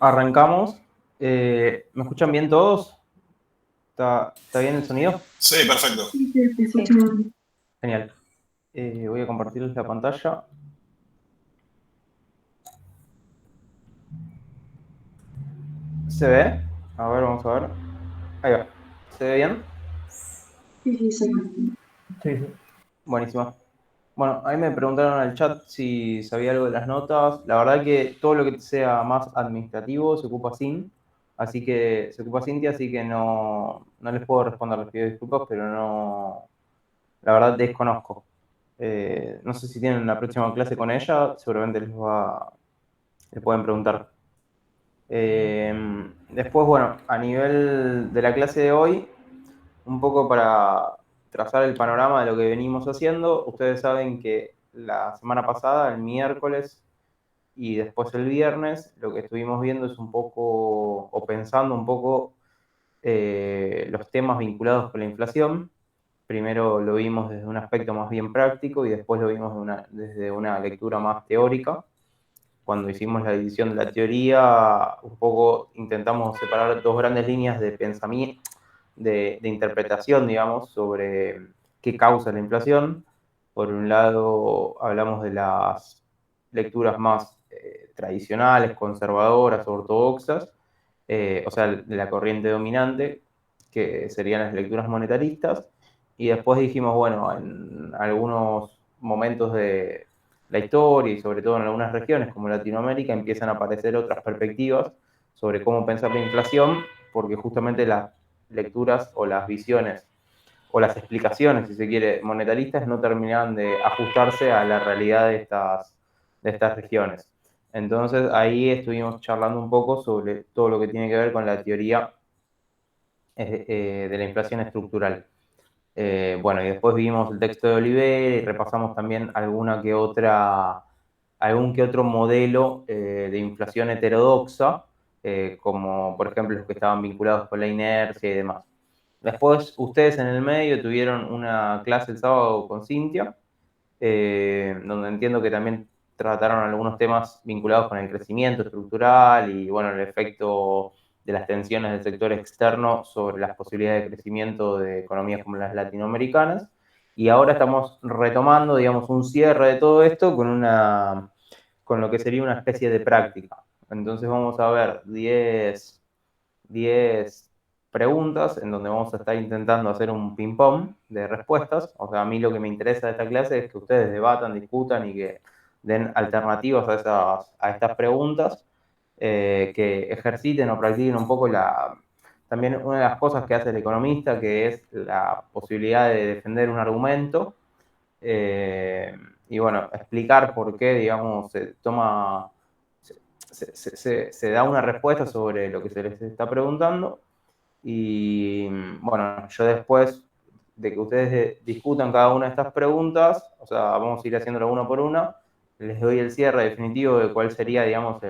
Arrancamos. ¿Me escuchan bien todos? ¿Está bien el sonido? Sí, perfecto. Sí, te escucho bien. Genial. Voy a compartirles la pantalla. ¿Se ve? A ver, vamos a ver. Ahí va. ¿Se ve bien? Sí, sí. Sí. Buenísimo. Bueno, ahí me preguntaron en el chat si sabía algo de las notas. La verdad que todo lo que sea más administrativo se ocupa se ocupa Cintia, así que no les puedo responder, les pido disculpas, pero no, la verdad desconozco. No sé si tienen la próxima clase con ella, seguramente les pueden preguntar. Después, bueno, a nivel de la clase de hoy, un poco para trazar el panorama de lo que venimos haciendo, ustedes saben que la semana pasada, el miércoles y después el viernes, lo que estuvimos viendo es un poco, o pensando un poco, los temas vinculados con la inflación. Primero lo vimos desde un aspecto más bien práctico y después lo vimos desde una lectura más teórica. Cuando hicimos la división de la teoría, un poco intentamos separar dos grandes líneas de pensamiento, de interpretación, digamos, sobre qué causa la inflación. Por un lado, hablamos de las lecturas más tradicionales, conservadoras, ortodoxas, o sea, de la corriente dominante, que serían las lecturas monetaristas. Y después dijimos, bueno, en algunos momentos de la historia y sobre todo en algunas regiones como Latinoamérica empiezan a aparecer otras perspectivas sobre cómo pensar la inflación, porque justamente las lecturas o las visiones o las explicaciones, si se quiere, monetaristas no terminaban de ajustarse a la realidad de estas regiones. Entonces ahí estuvimos charlando un poco sobre todo lo que tiene que ver con la teoría de la inflación estructural. Bueno, y después vimos el texto de Oliver y repasamos también algún que otro modelo de inflación heterodoxa, como por ejemplo los que estaban vinculados con la inercia y demás. Después ustedes en el medio tuvieron una clase el sábado con Cintia, donde entiendo que también trataron algunos temas vinculados con el crecimiento estructural y bueno, el efecto de las tensiones del sector externo sobre las posibilidades de crecimiento de economías como las latinoamericanas. Y ahora estamos retomando, digamos, un cierre de todo esto con lo que sería una especie de práctica. Entonces vamos a ver 10 preguntas en donde vamos a estar intentando hacer un ping-pong de respuestas. O sea, a mí lo que me interesa de esta clase es que ustedes debatan, discutan y que den alternativas a estas preguntas, que ejerciten o practiquen un poco también una de las cosas que hace el economista, que es la posibilidad de defender un argumento, y bueno, explicar por qué, digamos, se da una respuesta sobre lo que se les está preguntando. Y bueno, yo después de que ustedes discutan cada una de estas preguntas, o sea, vamos a ir haciéndolo una por una, les doy el cierre definitivo de cuál sería, digamos,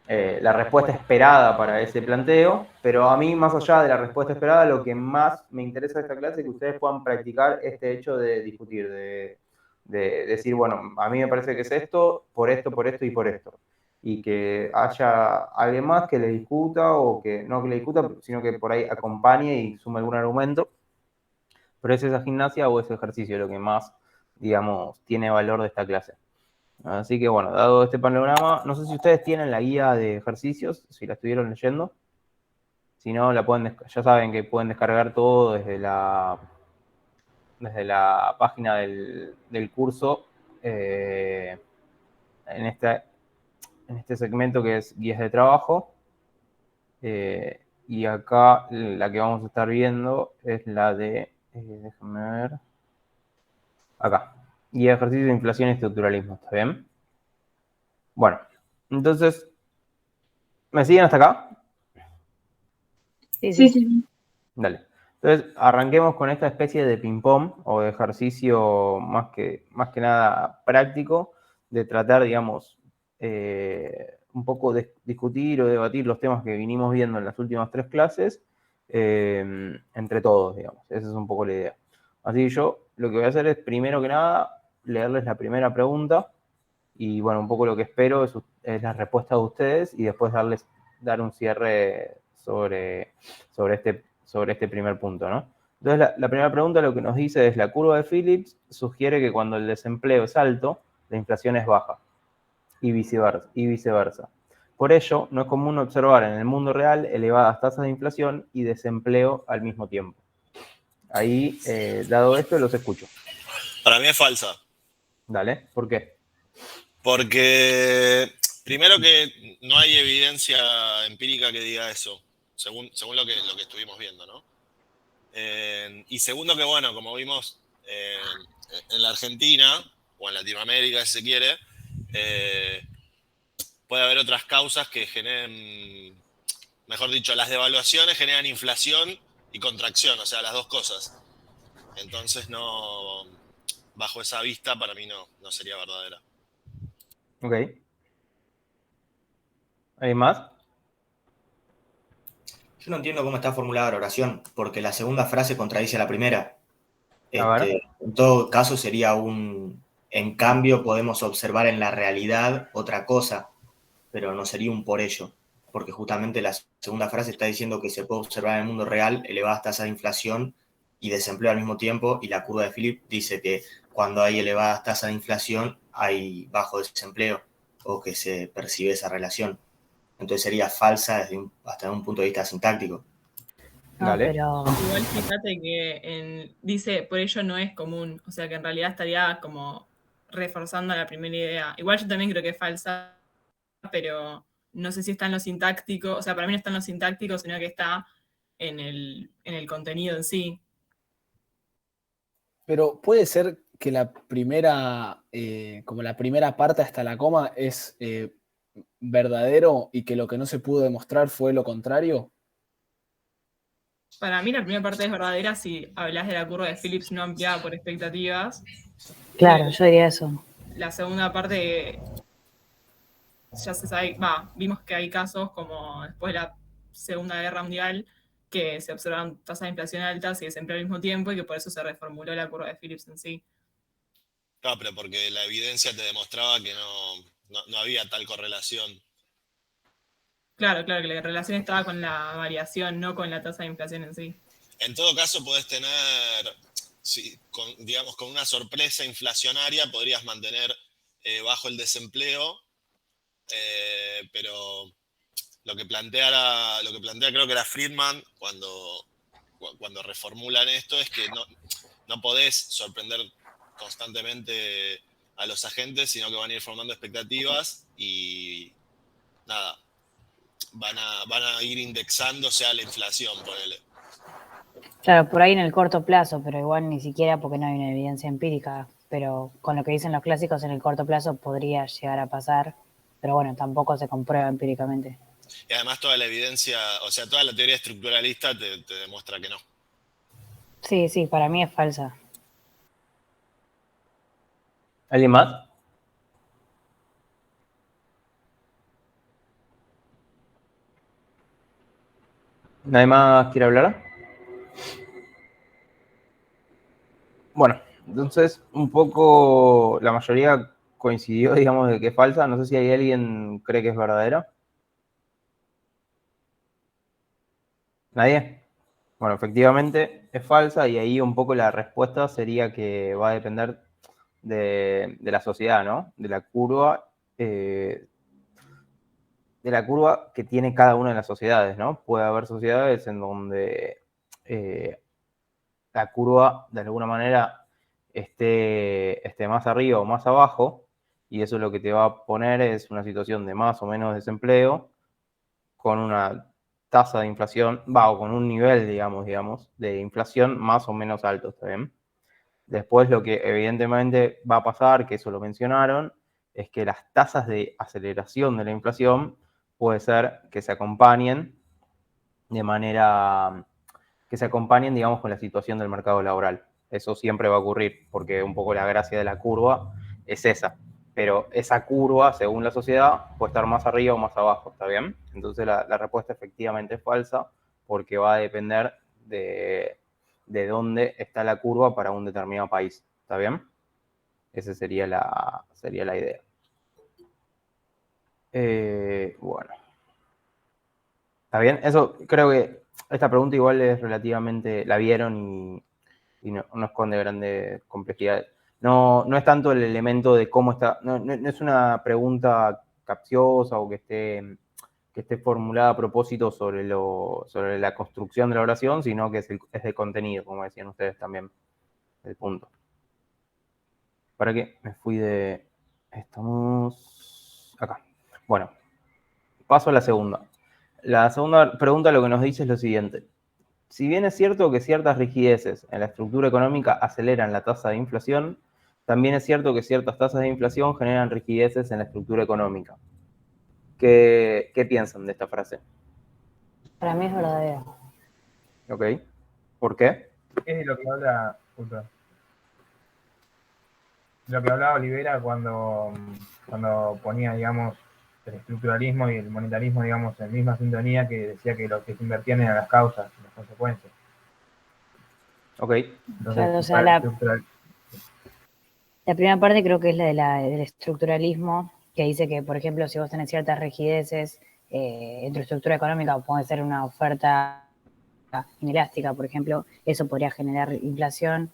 la respuesta esperada para ese planteo, pero a mí, más allá de la respuesta esperada, lo que más me interesa de esta clase es que ustedes puedan practicar este hecho de discutir, de decir, bueno, a mí me parece que es esto, por esto, por esto y por esto. Y que haya alguien más que le discuta, o que no que le discuta, sino que por ahí acompañe y sume algún argumento. Pero es esa gimnasia o ese ejercicio lo que más, digamos, tiene valor de esta clase. Así que bueno, dado este panorama, no sé si ustedes tienen la guía de ejercicios, si la estuvieron leyendo. Si no, ya saben que pueden descargar todo desde la página del curso, en este segmento que es guías de trabajo. Y acá la que vamos a estar viendo es la de, déjenme ver, acá, guía de ejercicio de inflación y estructuralismo, ¿está bien? Bueno, entonces, ¿me siguen hasta acá? Sí, sí. Dale. Entonces, arranquemos con esta especie de ping-pong o de ejercicio más que nada práctico, de tratar, digamos, un poco de discutir o debatir los temas que vinimos viendo en las últimas 3 clases, entre todos, digamos. Esa es un poco la idea. Así que yo lo que voy a hacer es, primero que nada, leerles la primera pregunta Y bueno, un poco lo que espero es la respuesta de ustedes y después dar un cierre sobre este primer punto, ¿no? Entonces, la primera pregunta lo que nos dice es, la curva de Phillips sugiere que cuando el desempleo es alto, la inflación es baja y viceversa. Por ello, no es común observar en el mundo real elevadas tasas de inflación y desempleo al mismo tiempo. Ahí, dado esto, los escucho. Para mí es falsa. Dale, ¿por qué? Porque primero que no hay evidencia empírica que diga eso, según lo que estuvimos viendo, ¿no? Y segundo que, bueno, como vimos en la Argentina, o en Latinoamérica si se quiere, puede haber otras causas que generen, mejor dicho, las devaluaciones generan inflación y contracción, o sea, las dos cosas. Entonces no, bajo esa vista para mí no sería verdadera. Ok. ¿Hay más? Yo no entiendo cómo está formulada la oración, porque la segunda frase contradice a la primera. A ver. En todo caso sería en cambio podemos observar en la realidad otra cosa, pero no sería un por ello, porque justamente la segunda frase está diciendo que se puede observar en el mundo real elevadas tasas de inflación y desempleo al mismo tiempo, y la curva de Phillips dice que cuando hay elevadas tasas de inflación hay bajo desempleo, o que se percibe esa relación. Entonces sería falsa hasta un punto de vista sintáctico. No, Dale. pero Igual fíjate que dice, por ello no es común, o sea que en realidad estaría como reforzando la primera idea. Igual yo también creo que es falsa, pero no sé si está en lo sintáctico, o sea, para mí no está en lo sintáctico, sino que está en el contenido en sí. Pero puede ser que la primera, como la primera parte hasta la coma es verdadero y que lo que no se pudo demostrar fue lo contrario. Para mí la primera parte es verdadera si hablas de la curva de Phillips no ampliada por expectativas. claro, yo diría eso. La segunda parte ya se sabe, vimos que hay casos como después de la Segunda Guerra Mundial que se observan tasas de inflación altas y desempleo al mismo tiempo y que por eso se reformuló la curva de Phillips en sí. Claro, pero porque la evidencia te demostraba que no había tal correlación. Claro, que la relación estaba con la variación, no con la tasa de inflación en sí. En todo caso, podés tener, digamos, con una sorpresa inflacionaria, podrías mantener bajo el desempleo, pero lo que plantea creo que era Friedman cuando reformulan esto es que no podés sorprender constantemente a los agentes, sino que van a ir formando expectativas y nada, van a ir indexándose a la inflación, ponele. Claro, por ahí en el corto plazo, pero igual ni siquiera porque no hay una evidencia empírica. Pero con lo que dicen los clásicos, en el corto plazo podría llegar a pasar, pero bueno, tampoco se comprueba empíricamente. Y además toda la evidencia, o sea, toda la teoría estructuralista te demuestra que no. Sí, para mí es falsa. ¿Alguien más? ¿Nadie más quiere hablar? Bueno, entonces un poco la mayoría coincidió, digamos, de que es falsa. No sé si hay alguien que cree que es verdadera. ¿Nadie? Bueno, efectivamente es falsa y ahí un poco la respuesta sería que va a depender de la sociedad, ¿no? De la curva que tiene cada una de las sociedades, ¿no? Puede haber sociedades en donde la curva de alguna manera esté más arriba o más abajo, y eso lo que te va a poner es una situación de más o menos desempleo, con una tasa de inflación, o con un nivel, digamos, de inflación más o menos alto, ¿está bien? Después lo que evidentemente va a pasar, que eso lo mencionaron, es que las tasas de aceleración de la inflación puede ser que se acompañen de manera, que se acompañen, digamos, con la situación del mercado laboral. Eso siempre va a ocurrir, porque un poco la gracia de la curva es esa. Pero esa curva, según la sociedad, puede estar más arriba o más abajo, ¿está bien? Entonces la respuesta efectivamente es falsa, porque va a depender de dónde está la curva para un determinado país, ¿está bien? Esa sería la idea. Bueno, ¿está bien? Eso creo que esta pregunta igual es relativamente, la vieron y no esconde grandes complejidades. No es tanto el elemento de cómo está, no es una pregunta capciosa o que esté formulada a propósito sobre la construcción de la oración, sino que es de contenido, como decían ustedes también, el punto. ¿Para qué? Me fui de... Estamos acá. Bueno, paso a la segunda. La segunda pregunta lo que nos dice es lo siguiente. Si bien es cierto que ciertas rigideces en la estructura económica aceleran la tasa de inflación, también es cierto que ciertas tasas de inflación generan rigideces en la estructura económica. ¿Qué piensan de esta frase? Para mí es verdadero. ¿Ok? ¿Por qué? Es de lo que habla, disculpa, lo que hablaba Olivera cuando ponía, digamos, el estructuralismo y el monetarismo, digamos, en misma sintonía, que decía que lo que se invertían eran las causas y las consecuencias. ¿Ok? Entonces, Claro, o sea, para la estructural, primera parte creo que es la del estructuralismo, que dice que, por ejemplo, si vos tenés ciertas rigideces en tu estructura económica, puede ser una oferta inelástica, por ejemplo, eso podría generar inflación.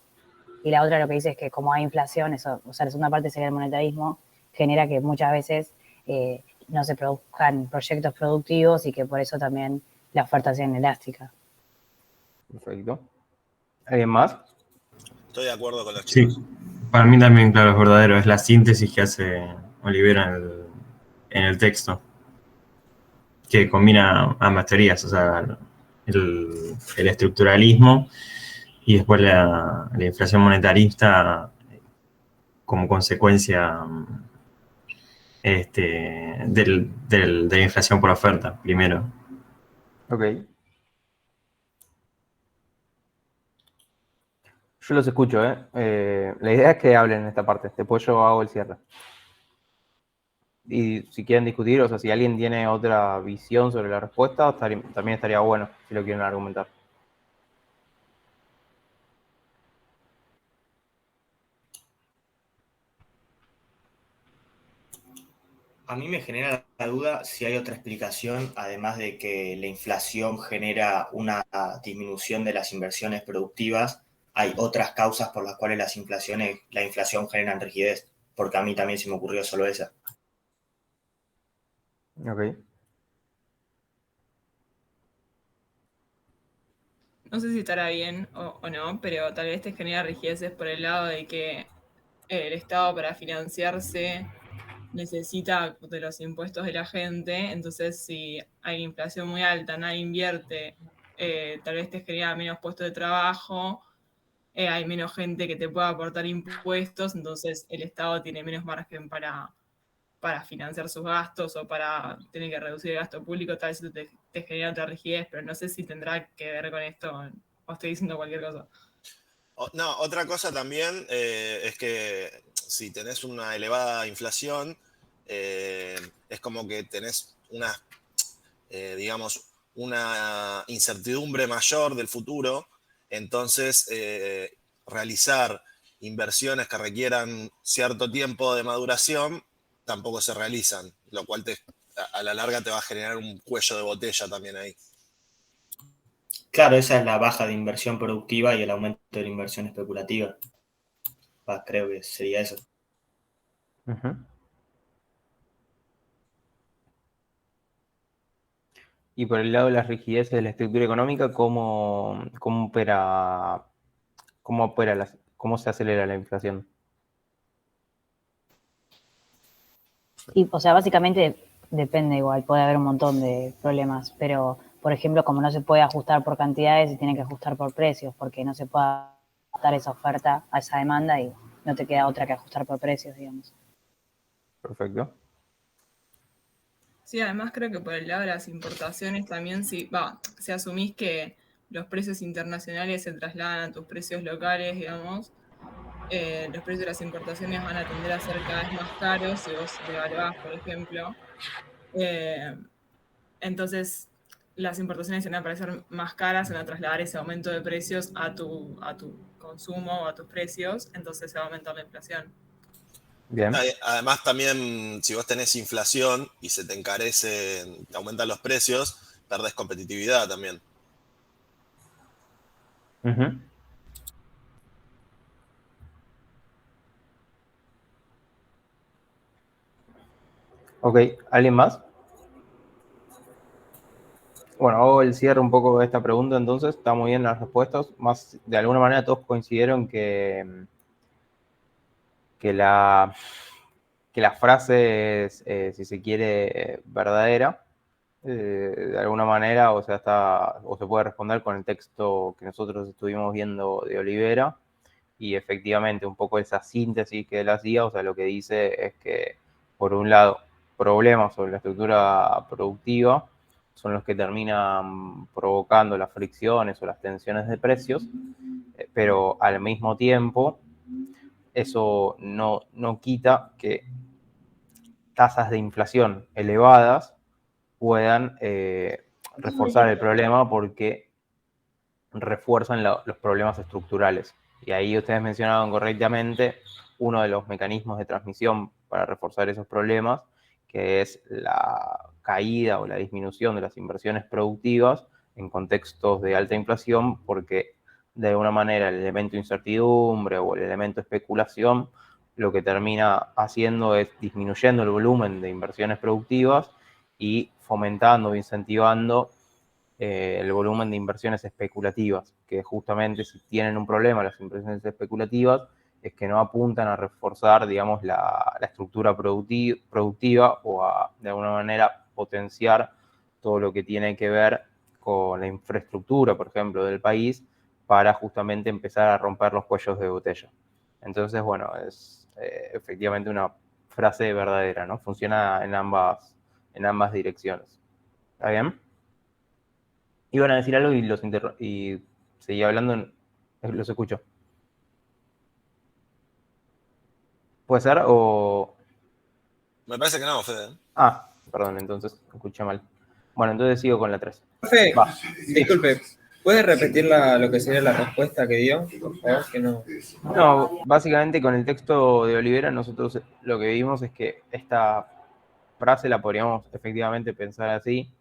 Y la otra lo que dice es que como hay inflación, eso, o sea, la segunda parte sería el monetarismo, genera que muchas veces no se produzcan proyectos productivos y que por eso también la oferta sea inelástica. Perfecto. ¿Alguien más? Estoy de acuerdo con los Sí, chicos. para mí también, claro, es verdadero. Es la síntesis que hace Olivera en el texto, que combina ambas teorías, o sea, el estructuralismo y después la inflación monetarista como consecuencia de la inflación por oferta, primero. Ok. Yo los escucho, ¿eh? La idea es que hablen en esta parte, después yo hago el cierre. Y si quieren discutir, o sea, si alguien tiene otra visión sobre la respuesta, también estaría bueno si lo quieren argumentar. A mí me genera la duda si hay otra explicación, además de que la inflación genera una disminución de las inversiones productivas, hay otras causas por las cuales la inflación genera rigidez, porque a mí también se me ocurrió solo esa. Ok. No sé si estará bien o no, pero tal vez te genera rigideces por el lado de que el Estado para financiarse necesita de los impuestos de la gente, entonces si hay inflación muy alta, nadie invierte, tal vez te genera menos puestos de trabajo, hay menos gente que te pueda aportar impuestos, entonces el Estado tiene menos margen para financiar sus gastos o para tener que reducir el gasto público, tal vez eso te genera otra rigidez, pero no sé si tendrá que ver con esto o estoy diciendo cualquier cosa. No, otra cosa también es que si tenés una elevada inflación, es como que tenés digamos, una incertidumbre mayor del futuro, entonces realizar inversiones que requieran cierto tiempo de maduración tampoco se realizan, lo cual a la larga te va a generar un cuello de botella también ahí. Claro, esa es la baja de inversión productiva y el aumento de la inversión especulativa. Creo que sería eso. Uh-huh. Y por el lado de las rigideces de la estructura económica, cómo se acelera la inflación? Y, o sea, básicamente depende igual, puede haber un montón de problemas, pero, por ejemplo, como no se puede ajustar por cantidades, se tiene que ajustar por precios, porque no se puede ajustar esa oferta a esa demanda y no te queda otra que ajustar por precios, digamos. Perfecto. Sí, además creo que por el lado de las importaciones también, si asumís que los precios internacionales se trasladan a tus precios locales, digamos, los precios de las importaciones van a tender a ser cada vez más caros si vos devaluás, por ejemplo. Eh, entonces, las importaciones se van a parecer más caras, se van a trasladar ese aumento de precios a tu consumo o a tus precios, entonces se va a aumentar la inflación. Bien. Además también, si vos tenés inflación y se te encarecen, te aumentan los precios, perdés competitividad también. Ujú. Ok, ¿alguien más? Bueno, hago el cierre un poco de esta pregunta, entonces, está muy bien las respuestas. Más, de alguna manera todos coincidieron que la frase es, si se quiere, verdadera. De alguna manera, o sea, o se puede responder con el texto que nosotros estuvimos viendo de Olivera, y efectivamente un poco esa síntesis que él hacía, o sea, lo que dice es que, por un lado, problemas sobre la estructura productiva son los que terminan provocando las fricciones o las tensiones de precios, pero al mismo tiempo eso no quita que tasas de inflación elevadas puedan reforzar el problema porque refuerzan los problemas estructurales. Y ahí ustedes mencionaban correctamente uno de los mecanismos de transmisión para reforzar esos problemas, que es la caída o la disminución de las inversiones productivas en contextos de alta inflación, porque de alguna manera el elemento incertidumbre o el elemento especulación lo que termina haciendo es disminuyendo el volumen de inversiones productivas y fomentando o incentivando el volumen de inversiones especulativas, que justamente si tienen un problema las inversiones especulativas es que no apuntan a reforzar, digamos, la estructura productiva o a, de alguna manera, potenciar todo lo que tiene que ver con la infraestructura, por ejemplo, del país, para justamente empezar a romper los cuellos de botella. Entonces, bueno, es efectivamente una frase verdadera, ¿no? Funciona en ambas direcciones. ¿Está bien? Iban a decir algo y y seguía hablando, los escucho. ¿Puede ser? O... Me parece que no, Fede. Ah, perdón, entonces escuché mal. Bueno, entonces sigo con la 3. Profe, Va. disculpe, ¿puede repetir lo que sería la respuesta que dio? Por favor, que no. No, básicamente con el texto de Olivera nosotros lo que vimos es que esta frase la podríamos efectivamente pensar así,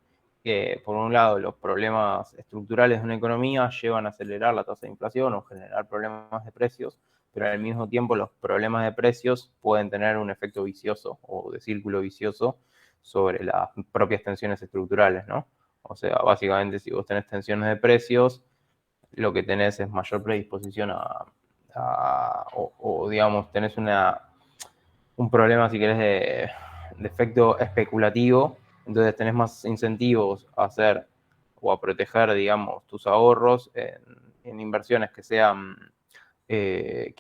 que por un lado los problemas estructurales de una economía llevan a acelerar la tasa de inflación o generar problemas de precios, pero al mismo tiempo los problemas de precios pueden tener un efecto vicioso o de círculo vicioso sobre las propias tensiones estructurales, ¿no? O sea, básicamente si vos tenés tensiones de precios, lo que tenés es mayor predisposición o digamos, tenés un problema, si querés, de efecto especulativo, entonces tenés más incentivos a hacer o a proteger, digamos, tus ahorros en inversiones que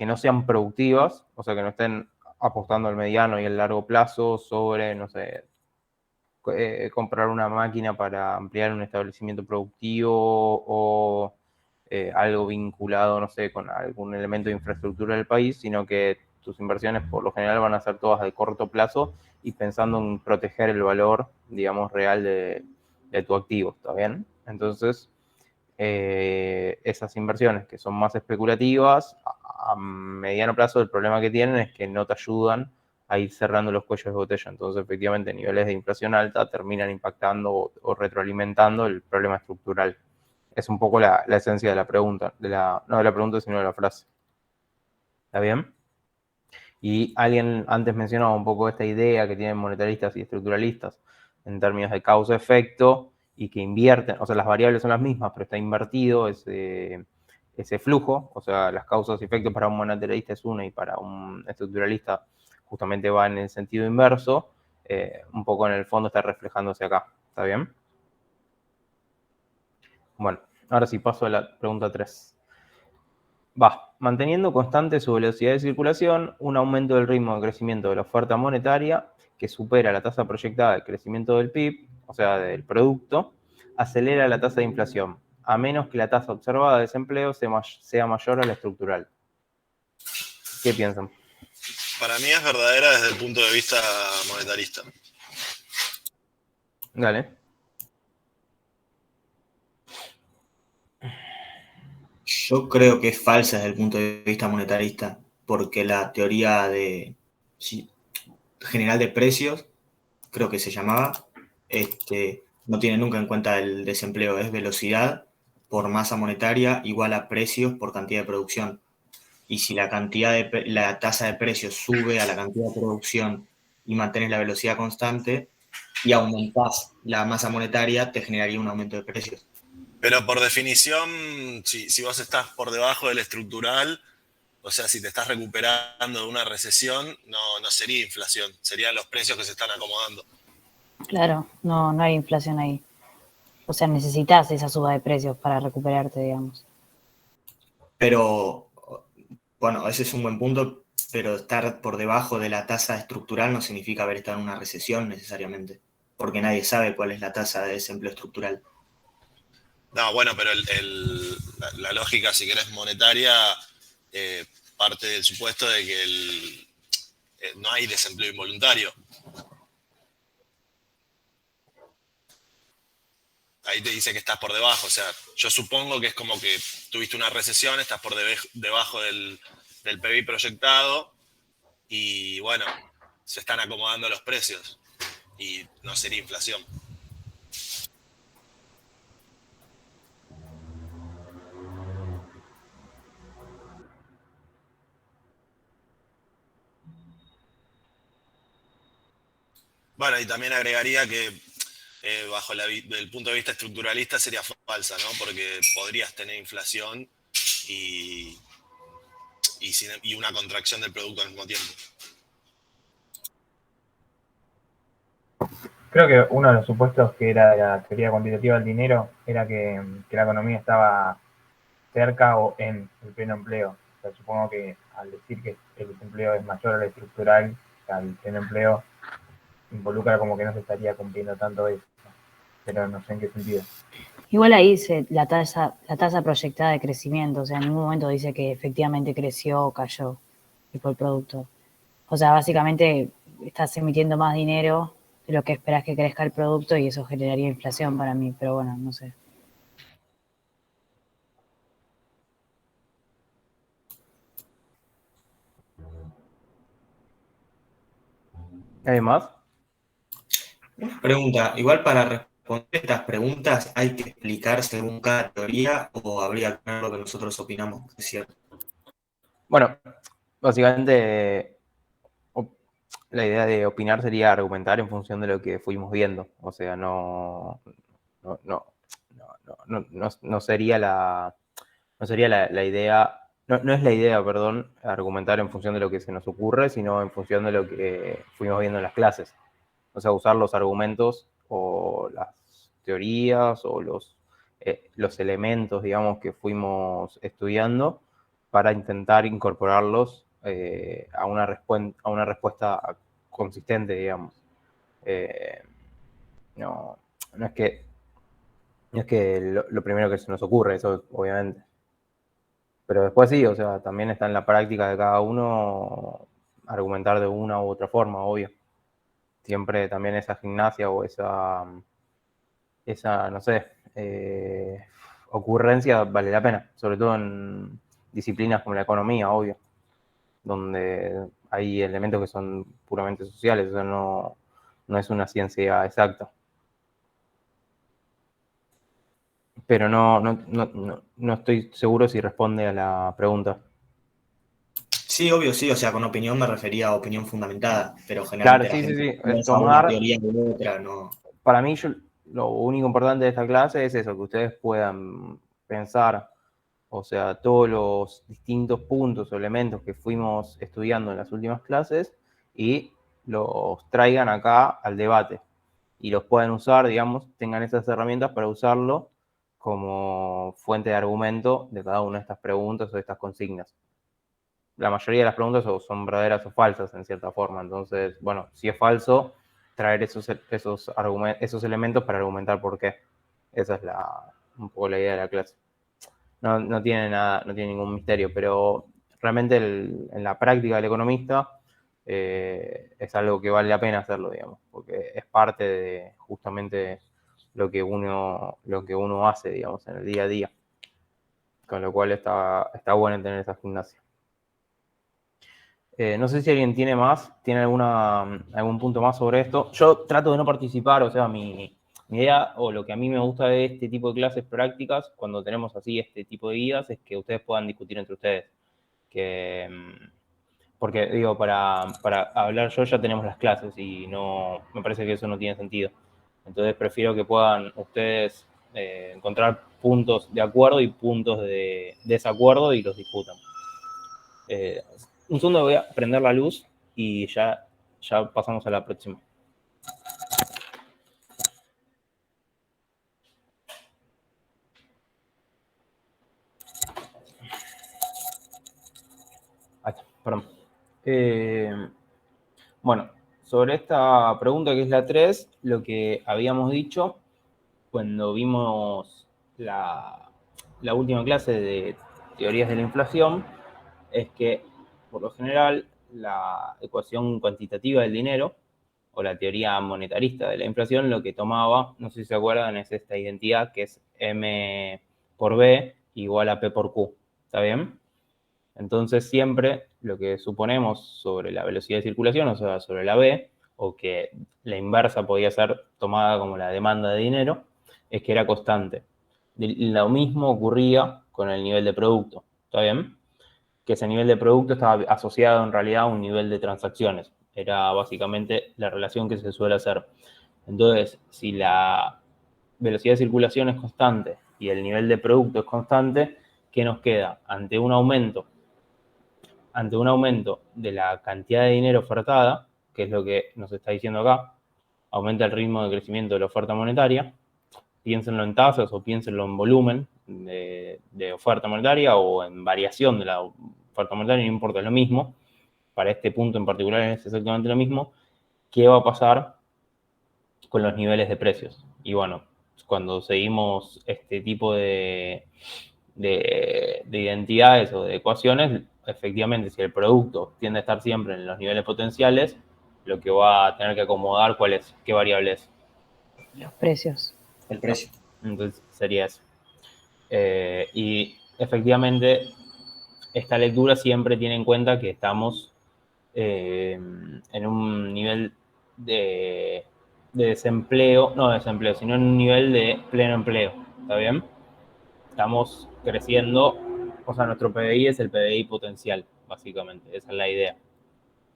no sean productivas, o sea, que no estén apostando al mediano y al largo plazo sobre, no sé, comprar una máquina para ampliar un establecimiento productivo o algo vinculado, no sé, con algún elemento de infraestructura del país, sino que tus inversiones por lo general van a ser todas de corto plazo y pensando en proteger el valor, digamos, real de tu activo, ¿está bien? Entonces, esas inversiones que son más especulativas, a mediano plazo el problema que tienen es que no te ayudan a ir cerrando los cuellos de botella. Entonces, efectivamente, niveles de inflación alta terminan impactando o retroalimentando el problema estructural. Es un poco la esencia de la pregunta, no de la pregunta, sino de la frase. ¿Está bien? Y alguien antes mencionaba un poco esta idea que tienen monetaristas y estructuralistas en términos de causa-efecto y que invierten, o sea, las variables son las mismas, pero está invertido ese flujo, o sea, las causas y efectos para un monetarista es una y para un estructuralista justamente va en el sentido inverso, un poco en el fondo está reflejándose acá. ¿Está bien? Bueno, ahora sí paso a la pregunta 3. Manteniendo constante su velocidad de circulación, un aumento del ritmo de crecimiento de la oferta monetaria que supera la tasa proyectada de crecimiento del PIB, o sea, del producto, acelera la tasa de inflación, a menos que la tasa observada de desempleo sea mayor a la estructural. ¿Qué piensan? Para mí es verdadera desde el punto de vista monetarista. Dale. Yo creo que es falsa desde el punto de vista monetarista, porque la teoría de general de precios, creo que se llamaba, no tiene nunca en cuenta el desempleo, es velocidad por masa monetaria igual a precios por cantidad de producción. Y si la tasa de precios sube a la cantidad de producción y mantienes la velocidad constante y aumentás la masa monetaria, te generaría un aumento de precios. Pero por definición, si vos estás por debajo del estructural, o sea, si te estás recuperando de una recesión, no sería inflación, serían los precios que se están acomodando. Claro, no hay inflación ahí. O sea, necesitas esa suba de precios para recuperarte, digamos. Pero, bueno, ese es un buen punto, pero estar por debajo de la tasa estructural no significa haber estado en una recesión necesariamente, porque nadie sabe cuál es la tasa de desempleo estructural. No, bueno, pero la lógica, si querés, monetaria, parte del supuesto de que no hay desempleo involuntario. Ahí te dice que estás por debajo. O sea, yo supongo que es como que tuviste una recesión, estás por debajo del PBI proyectado y bueno, se están acomodando los precios y no sería inflación. Bueno, y también agregaría que bajo el punto de vista estructuralista sería falsa, ¿no? Porque podrías tener inflación y una contracción del producto al mismo tiempo. Creo que uno de los supuestos que era de la teoría cuantitativa del dinero era que la economía estaba cerca o en el pleno empleo. O sea, supongo que al decir que el desempleo es mayor al estructural, al pleno empleo, involucra como que no se estaría cumpliendo tanto eso. Pero no sé en qué sentido. Igual ahí dice la tasa proyectada de crecimiento, o sea, en ningún momento dice que efectivamente creció o cayó tipo el producto. O sea, básicamente estás emitiendo más dinero de lo que esperas que crezca el producto y eso generaría inflación para mí, pero bueno, no sé. ¿Hay más? Pregunta, igual para responder estas preguntas hay que explicar según cada teoría o habría que ver lo que nosotros opinamos que es cierto. Bueno, básicamente la idea de opinar sería argumentar en función de lo que fuimos viendo. O sea, no sería la idea, no es la idea, perdón, argumentar en función de lo que se nos ocurre, sino en función de lo que fuimos viendo en las clases. O sea, usar los argumentos o las teorías o los elementos, digamos, que fuimos estudiando para intentar incorporarlos a una respuesta consistente, digamos. No es que lo primero que se nos ocurre, eso obviamente. Pero después sí, o sea, también está en la práctica de cada uno argumentar de una u otra forma, obvio. Siempre también esa gimnasia o esa no sé, ocurrencia vale la pena, sobre todo en disciplinas como la economía, obvio, donde hay elementos que son puramente sociales, o sea, no es una ciencia exacta. Pero no estoy seguro si responde a la pregunta. Sí, obvio, sí, o sea, con opinión me refería a opinión fundamentada, pero Claro, generalmente sí, la gente sí. piensa una Tomar, teoría u otra, no. para mí, lo único importante de esta clase es eso, que ustedes puedan pensar, o sea, todos los distintos puntos o elementos que fuimos estudiando en las últimas clases y los traigan acá al debate y los puedan usar, digamos, tengan esas herramientas para usarlo como fuente de argumento de cada una de estas preguntas o de estas consignas. La mayoría de las preguntas son verdaderas o falsas en cierta forma, entonces, bueno, si es falso, traer esos elementos para argumentar por qué. Esa es un poco la idea de la clase. No tiene nada, no tiene ningún misterio, pero realmente en la práctica del economista es algo que vale la pena hacerlo, digamos, porque es parte de justamente lo que uno hace, digamos, en el día a día. Con lo cual está bueno tener esa gimnasia. No sé si alguien tiene algún punto más sobre esto. Yo trato de no participar, o sea, mi idea o lo que a mí me gusta de este tipo de clases prácticas, cuando tenemos así este tipo de guías, es que ustedes puedan discutir entre ustedes. Porque digo, para hablar yo ya tenemos las clases y no me parece que eso no tiene sentido. Entonces prefiero que puedan ustedes encontrar puntos de acuerdo y puntos de desacuerdo y los discutan. Un segundo, voy a prender la luz y ya pasamos a la próxima. Ahí está, perdón. Bueno, sobre esta pregunta que es la 3, lo que habíamos dicho cuando vimos la última clase de teorías de la inflación es que, por lo general, la ecuación cuantitativa del dinero o la teoría monetarista de la inflación lo que tomaba, no sé si se acuerdan, es esta identidad que es M por B igual a P por Q. ¿Está bien? Entonces siempre lo que suponemos sobre la velocidad de circulación, o sea, sobre la B, o que la inversa podía ser tomada como la demanda de dinero, es que era constante. Lo mismo ocurría con el nivel de producto. ¿Está bien? Que ese nivel de producto estaba asociado en realidad a un nivel de transacciones. Era básicamente la relación que se suele hacer. Entonces, si la velocidad de circulación es constante y el nivel de producto es constante, ¿qué nos queda? Ante un aumento de la cantidad de dinero ofertada, que es lo que nos está diciendo acá, aumenta el ritmo de crecimiento de la oferta monetaria, piénsenlo en tasas o piénsenlo en volumen de oferta monetaria o en variación de la oferta monetaria, no importa, es lo mismo. Para este punto en particular es exactamente lo mismo. ¿Qué va a pasar con los niveles de precios? Y bueno, cuando seguimos este tipo de identidades o de ecuaciones, efectivamente, si el producto tiende a estar siempre en los niveles potenciales, lo que va a tener que acomodar, ¿cuál es? ¿Qué variable es? Los precios. El precio. Entonces sería eso. Y efectivamente, esta lectura siempre tiene en cuenta que estamos en un nivel de desempleo, no de desempleo, sino en un nivel de pleno empleo. ¿Está bien? Estamos creciendo, o sea, nuestro PBI es el PBI potencial, básicamente, esa es la idea.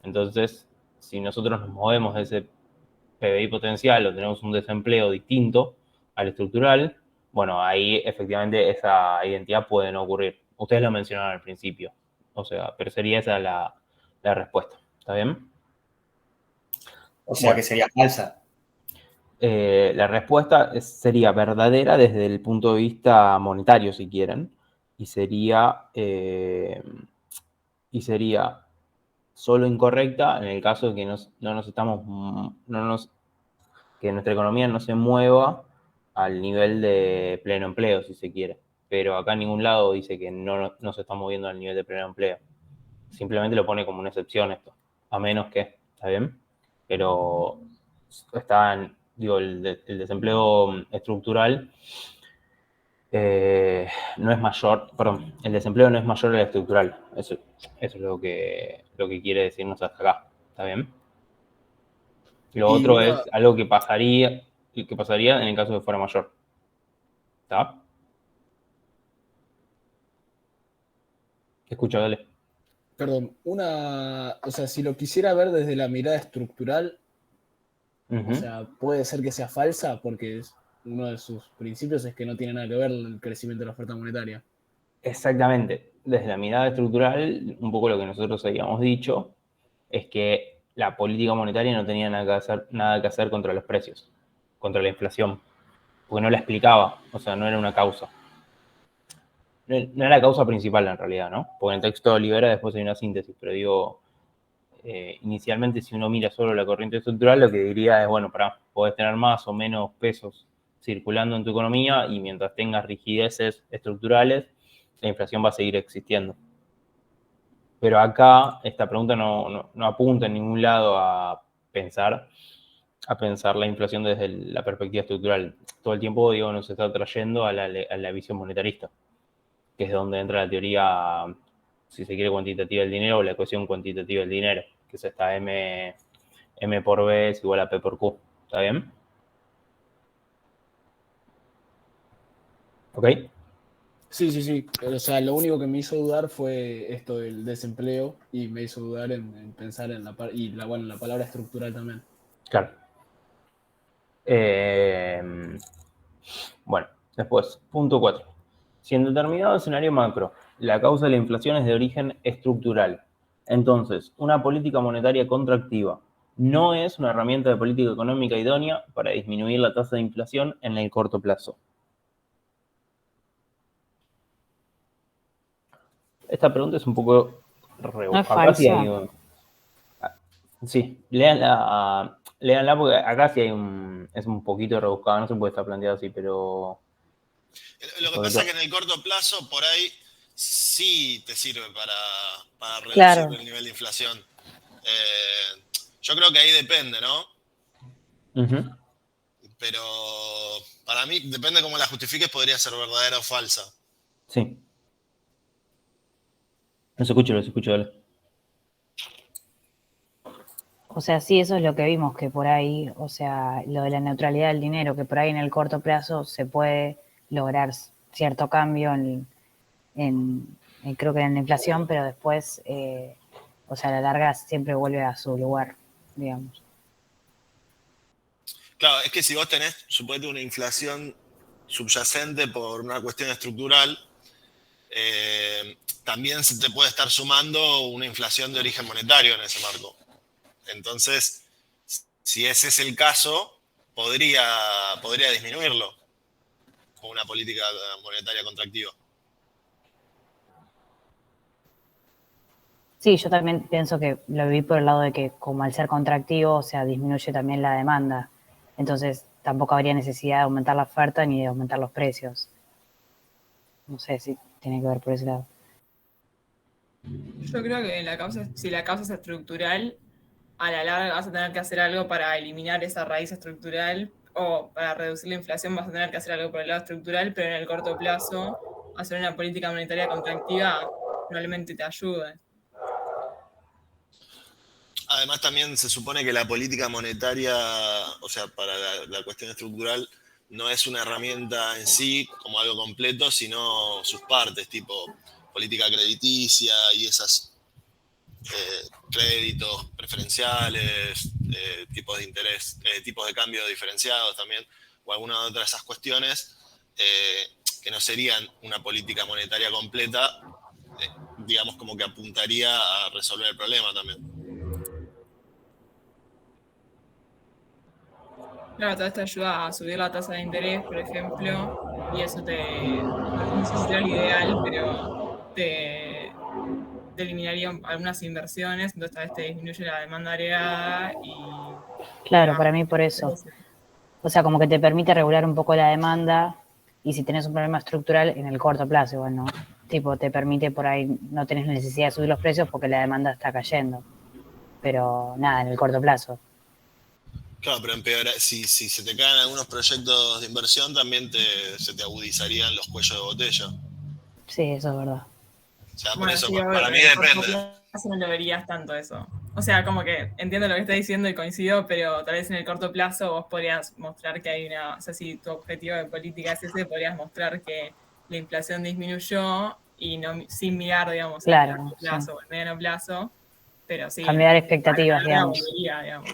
Entonces, si nosotros nos movemos de ese PBI potencial o tenemos un desempleo distinto al estructural, bueno, ahí efectivamente esa identidad puede no ocurrir. Ustedes lo mencionaron al principio, o sea, pero sería esa la respuesta. ¿Está bien? O sea, que sería falsa. La respuesta sería verdadera desde el punto de vista monetario, si quieren, y sería solo incorrecta en el caso de que que nuestra economía no se mueva al nivel de pleno empleo, si se quiere. Pero acá en ningún lado dice que no se está moviendo al nivel de pleno empleo. Simplemente lo pone como una excepción esto, a menos que, ¿está bien? Pero el desempleo estructural no es mayor, perdón, el desempleo no es mayor al estructural. Eso es lo que quiere decirnos hasta acá, ¿está bien? Lo otro es algo que pasaría en el caso de fuera mayor. ¿Está? Te escucho, dale. Perdón, o sea, si lo quisiera ver desde la mirada estructural, o sea, puede ser que sea falsa porque uno de sus principios es que no tiene nada que ver el crecimiento de la oferta monetaria. Exactamente. Desde la mirada estructural, un poco lo que nosotros habíamos dicho es que la política monetaria no tenía nada que hacer contra los precios, contra la inflación, porque no la explicaba, o sea, no era una causa. No era la causa principal en realidad, ¿no? Porque en el texto de Olivera después hay una síntesis, pero digo, inicialmente si uno mira solo la corriente estructural, lo que diría es, bueno, podés tener más o menos pesos circulando en tu economía y mientras tengas rigideces estructurales, la inflación va a seguir existiendo. Pero acá esta pregunta no apunta en ningún lado a pensar la inflación desde la perspectiva estructural. Todo el tiempo, digo, nos está trayendo a la visión monetarista, que es donde entra la teoría si se quiere, cuantitativa del dinero o la ecuación cuantitativa del dinero, que es esta M por B es igual a P por Q. ¿Está bien? ¿Ok? Sí. O sea, lo único que me hizo dudar fue esto del desempleo y me hizo dudar en pensar en la palabra estructural también. Claro. Bueno, después, punto 4. Si en determinado escenario macro la causa de la inflación es de origen estructural, entonces una política monetaria contractiva no es una herramienta de política económica idónea para disminuir la tasa de inflación en el corto plazo. Esta pregunta es un poco ¿No es falsa? Sí, léanla porque acá sí es un poquito rebuscado, no se puede estar planteado así, pero... Lo que pasa es que en el corto plazo, por ahí, sí te sirve para reducir Claro. el nivel de inflación. Yo creo que ahí depende, ¿no? Uh-huh. Pero para mí, depende cómo la justifiques, podría ser verdadera o falsa. Sí. Los escucho, dale. O sea, sí, eso es lo que vimos, que por ahí, o sea, lo de la neutralidad del dinero, que por ahí en el corto plazo se puede lograr cierto cambio creo que en la inflación, pero después, o sea, a la larga siempre vuelve a su lugar, digamos. Claro, es que si vos tenés, suponete, una inflación subyacente por una cuestión estructural, también se te puede estar sumando una inflación de origen monetario en ese marco. Entonces, si ese es el caso, podría disminuirlo con una política monetaria contractiva. Sí, yo también pienso que lo vi por el lado de que como al ser contractivo, o sea, disminuye también la demanda. Entonces, tampoco habría necesidad de aumentar la oferta ni de aumentar los precios. No sé si tiene que ver por ese lado. Yo creo que si la causa es estructural, a la larga vas a tener que hacer algo para eliminar esa raíz estructural o para reducir la inflación vas a tener que hacer algo por el lado estructural, pero en el corto plazo hacer una política monetaria contractiva probablemente te ayude. Además, también se supone que la política monetaria, o sea, para la cuestión estructural, no es una herramienta en sí como algo completo, sino sus partes, tipo política crediticia y esas créditos preferenciales, tipos de interés, tipos de cambio diferenciados también, o alguna otra de esas cuestiones que no serían una política monetaria completa, digamos como que apuntaría a resolver el problema también. Claro, todo esto ayuda a subir la tasa de interés, por ejemplo, y eso no sé si será lo ideal, pero te eliminaría algunas inversiones, entonces tal vez te disminuye la demanda agregada y Claro, baja para mí por el eso. precio. O sea, como que te permite regular un poco la demanda y si tenés un problema estructural en el corto plazo, igual, ¿no? Tipo, te permite por ahí, no tenés necesidad de subir los precios porque la demanda está cayendo. Pero nada, en el corto plazo. Claro, pero empeora, si se te caen algunos proyectos de inversión, también se te agudizarían los cuellos de botella. Sí, eso es verdad. O sea, por Bueno, eso, sí, para mí en el corto depende. plazo no lo verías tanto eso. O sea, como que entiendo lo que estás diciendo y coincido, pero tal vez en el corto plazo vos podrías mostrar que hay o sea, si tu objetivo de política es ese, podrías mostrar que la inflación disminuyó y no sin mirar, digamos, al Claro, corto sí. plazo o al mediano plazo, pero sí, Cambiar a expectativas, la larga digamos. volvería, digamos.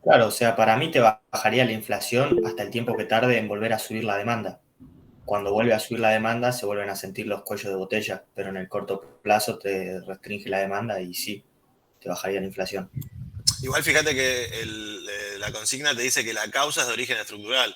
Claro, o sea, para mí te bajaría la inflación hasta el tiempo que tarde en volver a subir la demanda. Cuando vuelve a subir la demanda se vuelven a sentir los cuellos de botella, pero en el corto plazo te restringe la demanda y sí, te bajaría la inflación. Igual fíjate que la consigna te dice que la causa es de origen estructural.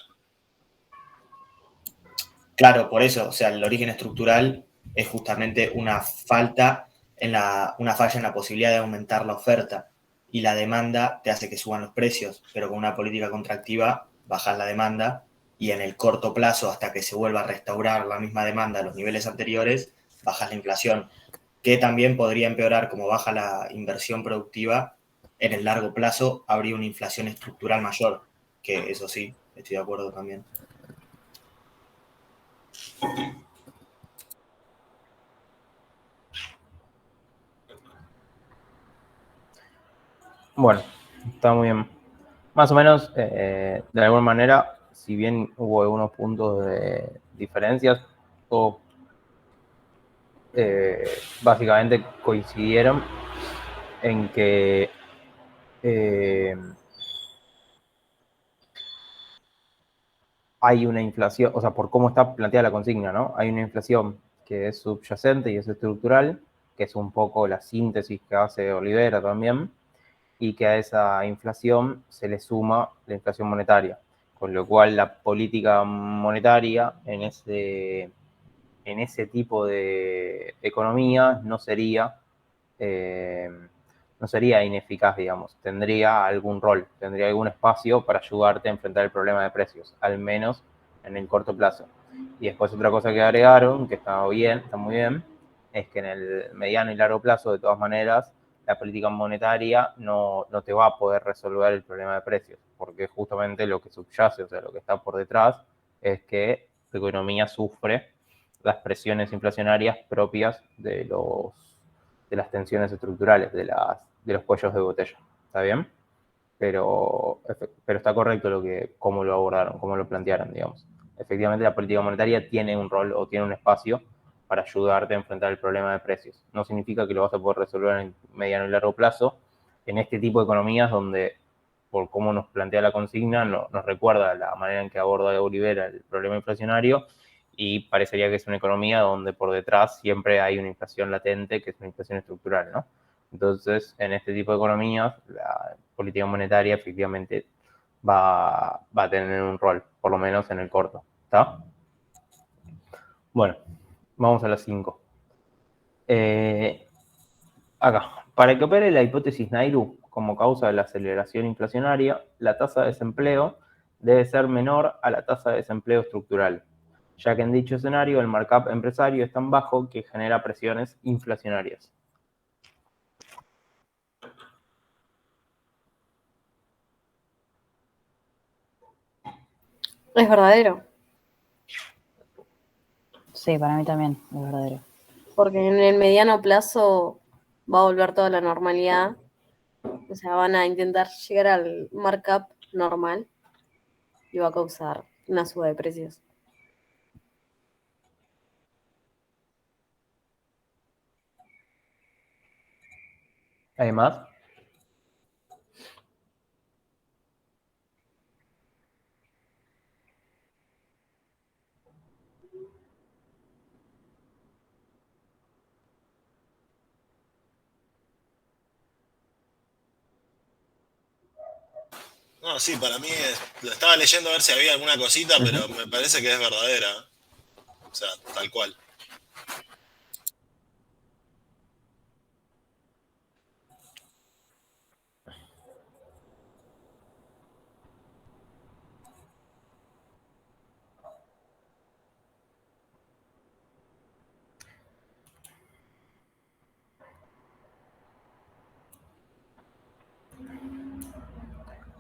Claro, por eso, o sea, el origen estructural es justamente una falla en la posibilidad de aumentar la oferta y la demanda te hace que suban los precios, pero con una política contractiva bajas la demanda y en el corto plazo, hasta que se vuelva a restaurar la misma demanda a los niveles anteriores, bajas la inflación, que también podría empeorar como baja la inversión productiva. En el largo plazo habría una inflación estructural mayor, que eso sí, estoy de acuerdo también. Bueno, está muy bien. Más o menos, de alguna manera, si bien hubo algunos puntos de diferencias, todos básicamente coincidieron en que hay una inflación, o sea, por cómo está planteada la consigna, ¿no? Hay una inflación que es subyacente y es estructural, que es un poco la síntesis que hace Olivera también, y que a esa inflación se le suma la inflación monetaria, con lo cual la política monetaria en ese tipo de economía no sería ineficaz, digamos. Tendría algún rol, tendría algún espacio para ayudarte a enfrentar el problema de precios, al menos en el corto plazo. Y después otra cosa que agregaron, que está muy bien, es que en el mediano y largo plazo, de todas maneras, la política monetaria no te va a poder resolver el problema de precios, porque justamente lo que subyace, o sea, lo que está por detrás, es que la economía sufre las presiones inflacionarias propias de las tensiones estructurales, de los cuellos de botella. ¿Está bien? Pero está correcto cómo lo abordaron, cómo lo plantearon, digamos. Efectivamente, la política monetaria tiene un rol o tiene un espacio para ayudarte a enfrentar el problema de precios. No significa que lo vas a poder resolver en mediano y largo plazo en este tipo de economías donde, por cómo nos plantea la consigna, nos recuerda la manera en que aborda Olivera el problema inflacionario, y parecería que es una economía donde por detrás siempre hay una inflación latente, que es una inflación estructural, ¿no? Entonces, en este tipo de economías, la política monetaria efectivamente va a tener un rol, por lo menos en el corto. ¿Está? Bueno, vamos a las 5. Acá, para que opere la hipótesis Nairu como causa de la aceleración inflacionaria, la tasa de desempleo debe ser menor a la tasa de desempleo estructural, ya que en dicho escenario el markup empresario es tan bajo que genera presiones inflacionarias. Es verdadero, Sí, para mí también es verdadero. porque en el mediano plazo va a volver toda la normalidad. O sea, van a intentar llegar al markup normal y va a causar una suba de precios. Además, No, sí, para mí lo estaba leyendo a ver si había alguna cosita, pero me parece que es verdadera. O sea, tal cual.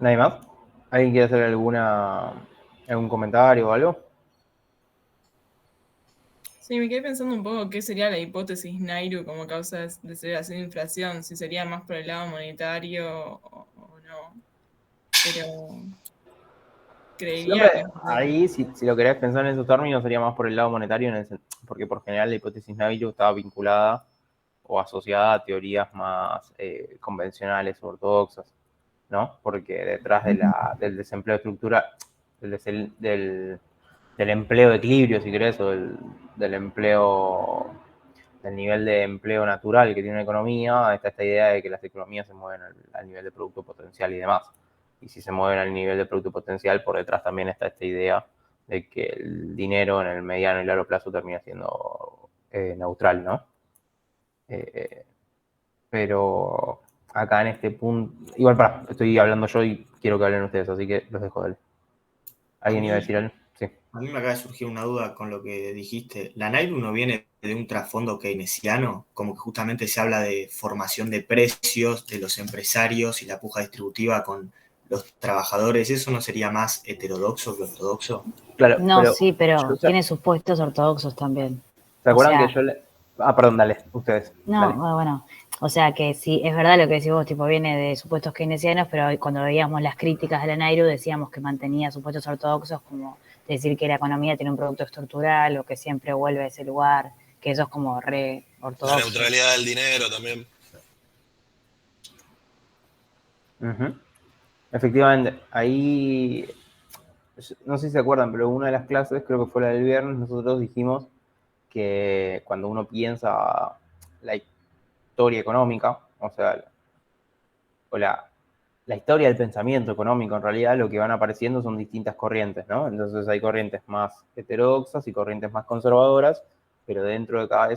¿nadie más? ¿Alguien quiere hacer algún comentario o algo? Sí, me quedé pensando un poco qué sería la hipótesis Nairu como causa de aceleración de inflación, si sería más por el lado monetario o no. Pero creería que... Ahí, si lo querés pensar en esos términos, sería más por el lado monetario, porque por general la hipótesis Nairu estaba vinculada o asociada a teorías más convencionales, ortodoxas, ¿no? Porque detrás del desempleo estructural, del empleo de equilibrio, si querés, o del empleo, del nivel de empleo natural que tiene una economía, está esta idea de que las economías se mueven al nivel de producto potencial y demás. Y si se mueven al nivel de producto potencial, por detrás también está esta idea de que el dinero en el mediano y largo plazo termina siendo neutral, ¿no? Pero acá en este punto, igual estoy hablando yo y quiero que hablen ustedes, así que los dejo, dale. ¿Alguien iba a decir algo? Sí. A mí me acaba de surgir una duda con lo que dijiste. ¿La Nairu no viene de un trasfondo keynesiano? Como que justamente se habla de formación de precios de los empresarios y la puja distributiva con los trabajadores, ¿eso no sería más heterodoxo que ortodoxo? Claro, No, pero sí, pero yo- tiene supuestos ortodoxos también. ¿se acuerdan o sea, que yo le... Ah, perdón, dale, ustedes. No, Dale. bueno, o sea que sí, es verdad lo que decís vos, tipo, viene de supuestos keynesianos, pero cuando veíamos las críticas de la Nairu decíamos que mantenía supuestos ortodoxos, como decir que la economía tiene un producto estructural o que siempre vuelve a ese lugar, que eso es como re La ortodoxo. neutralidad del dinero también. Ujú. Efectivamente, ahí, no sé si se acuerdan, pero una de las clases, creo que fue la del viernes, nosotros dijimos que cuando uno piensa la historia económica, o sea, o la historia del pensamiento económico, en realidad lo que van apareciendo son distintas corrientes, ¿no? Entonces hay corrientes más heterodoxas y corrientes más conservadoras, pero dentro de cada,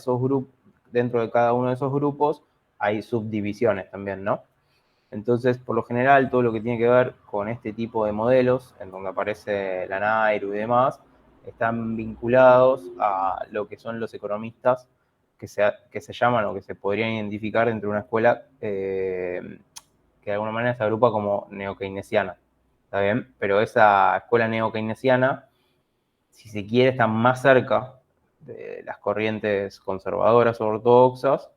dentro de cada uno de esos grupos hay subdivisiones también, ¿no? Entonces, por lo general, todo lo que tiene que ver con este tipo de modelos, en donde aparece la Nairu y demás, están vinculados a lo que son los economistas que se llaman o que se podrían identificar dentro de una escuela que de alguna manera se agrupa como neo-keynesiana. ¿Está bien? Pero esa escuela neo-keynesiana, si se quiere, está más cerca de las corrientes conservadoras o ortodoxas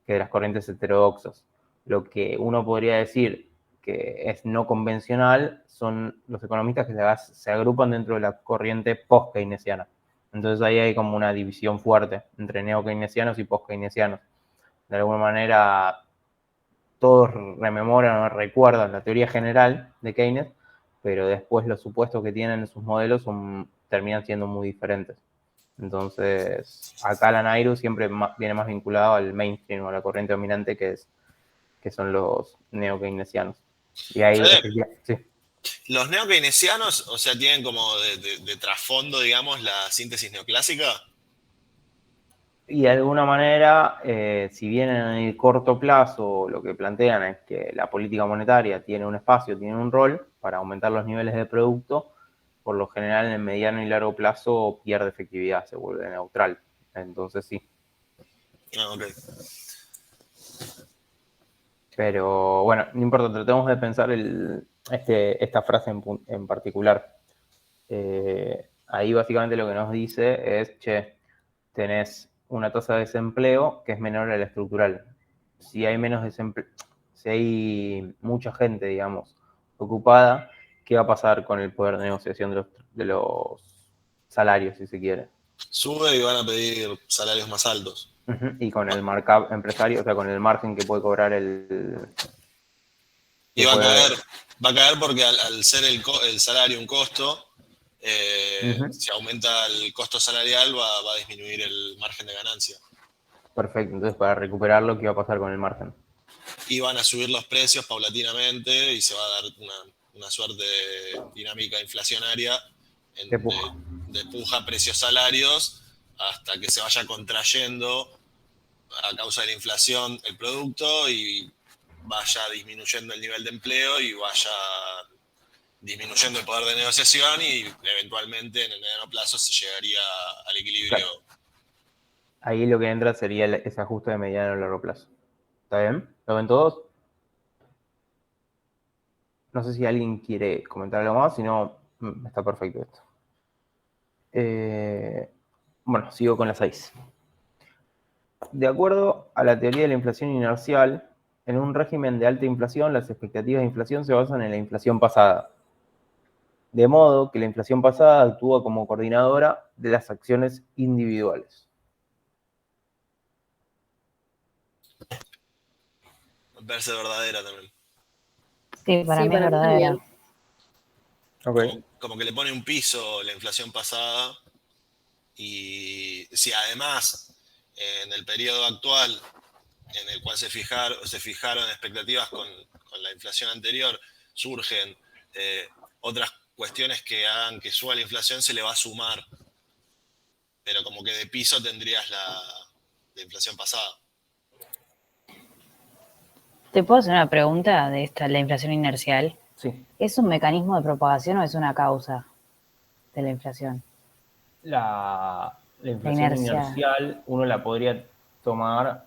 que de las corrientes heterodoxas. Lo que uno podría decir que es no convencional son los economistas que se agrupan dentro de la corriente post-keynesiana. Entonces ahí hay como una división fuerte entre neo-keynesianos y post-keynesianos. De alguna manera todos rememoran o recuerdan la teoría general de Keynes, pero después los supuestos que tienen en sus modelos terminan siendo muy diferentes. Entonces, acá la Nairu siempre viene más vinculado al mainstream o a la corriente dominante que son los neo-keynesianos. Y ahí, sí. Los neo-keynesianos, o sea, tienen como de trasfondo, digamos, la síntesis neoclásica. Y de alguna manera, si bien en el corto plazo lo que plantean es que la política monetaria tiene un espacio, tiene un rol para aumentar los niveles de producto, por lo general en el mediano y largo plazo pierde efectividad, se vuelve neutral. Entonces sí. Ah, ok. Pero bueno, no importa, tratemos de pensar esta frase en particular. Ahí básicamente lo que nos dice es, che, tenés una tasa de desempleo que es menor a la estructural. Si hay menos desempleo, si hay mucha gente, digamos, ocupada, ¿qué va a pasar con el poder de negociación de los salarios, si se quiere? Sube y van a pedir salarios más altos. Y con el markup empresario, o sea, con el margen que puede cobrar Y va a caer porque al ser el salario un costo, si aumenta el costo salarial va a disminuir el margen de ganancia. Perfecto, entonces para recuperarlo, ¿qué va a pasar con el margen? Y van a subir los precios paulatinamente y se va a dar una suerte de dinámica inflacionaria de puja precios salarios hasta que se vaya contrayendo a causa de la inflación el producto y vaya disminuyendo el nivel de empleo y vaya disminuyendo el poder de negociación y eventualmente en el mediano plazo se llegaría al equilibrio. Claro. Ahí lo que entra sería ese ajuste de mediano y largo plazo. ¿Está bien? ¿Lo ven todos? No sé si alguien quiere comentar algo más, si no, está perfecto esto. Bueno, sigo con las 6. De acuerdo a la teoría de la inflación inercial, en un régimen de alta inflación, las expectativas de inflación se basan en la inflación pasada. De modo que la inflación pasada actúa como coordinadora de las acciones individuales. Me parece verdadera también. Sí, para mí es verdadera. Okay. Como que le pone un piso la inflación pasada y si además en el periodo actual en el cual se fijaron expectativas con la inflación anterior, surgen otras cuestiones que hagan que suba la inflación, se le va a sumar. Pero como que de piso tendrías la inflación pasada. ¿Te puedo hacer una pregunta de la inflación inercial? Sí. ¿Es un mecanismo de propagación o es una causa de la inflación? La inflación inercial uno la podría tomar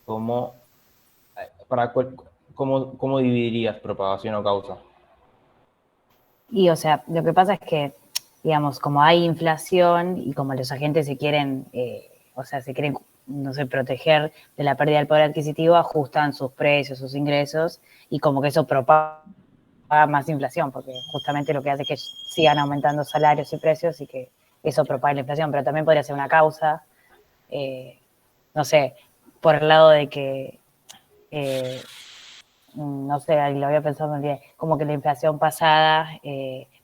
como ¿Cómo dividirías propagación o causa? Y, o sea, lo que pasa es que, digamos, como hay inflación y como los agentes se quieren, no sé, proteger de la pérdida del poder adquisitivo, ajustan sus precios, sus ingresos, y como que eso propaga más inflación, porque justamente lo que hace es que sigan aumentando salarios y precios y que eso propague la inflación, pero también podría ser una causa, no sé, por el lado de que, no sé, lo había pensado un día, como que la inflación pasada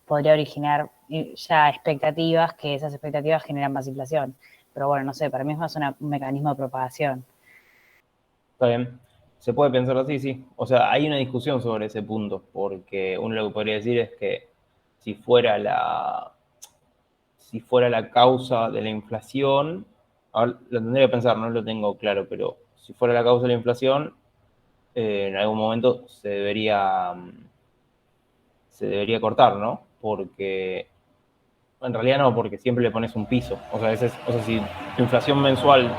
podría originar ya expectativas, que esas expectativas generan más inflación. Pero bueno, no sé, para mí es más un mecanismo de propagación. Está bien. Se puede pensar así, sí. O sea, hay una discusión sobre ese punto, porque uno lo que podría decir es que si fuera la, si fuera la causa de la inflación, ahora lo tendría que pensar, no lo tengo claro, pero si fuera la causa de la inflación, en algún momento se debería cortar, ¿no? Porque en realidad no, porque siempre le pones un piso. O sea, si tu inflación mensual,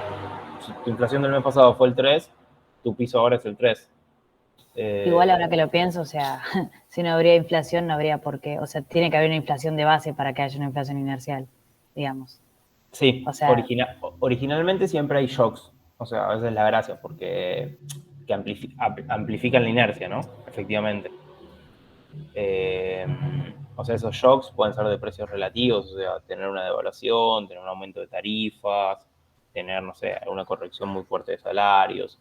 si tu inflación del mes pasado fue el 3, tu piso ahora es el 3. Igual ahora que lo pienso, o sea, si no habría inflación, no habría por qué. O sea, tiene que haber una inflación de base para que haya una inflación inercial, digamos. Sí, O sea, originalmente siempre hay shocks. O sea, a veces es la gracia, porque que amplifican la inercia, ¿no? Efectivamente. O sea, esos shocks pueden ser de precios relativos, o sea, tener una devaluación, tener un aumento de tarifas, tener, no sé, alguna corrección muy fuerte de salarios.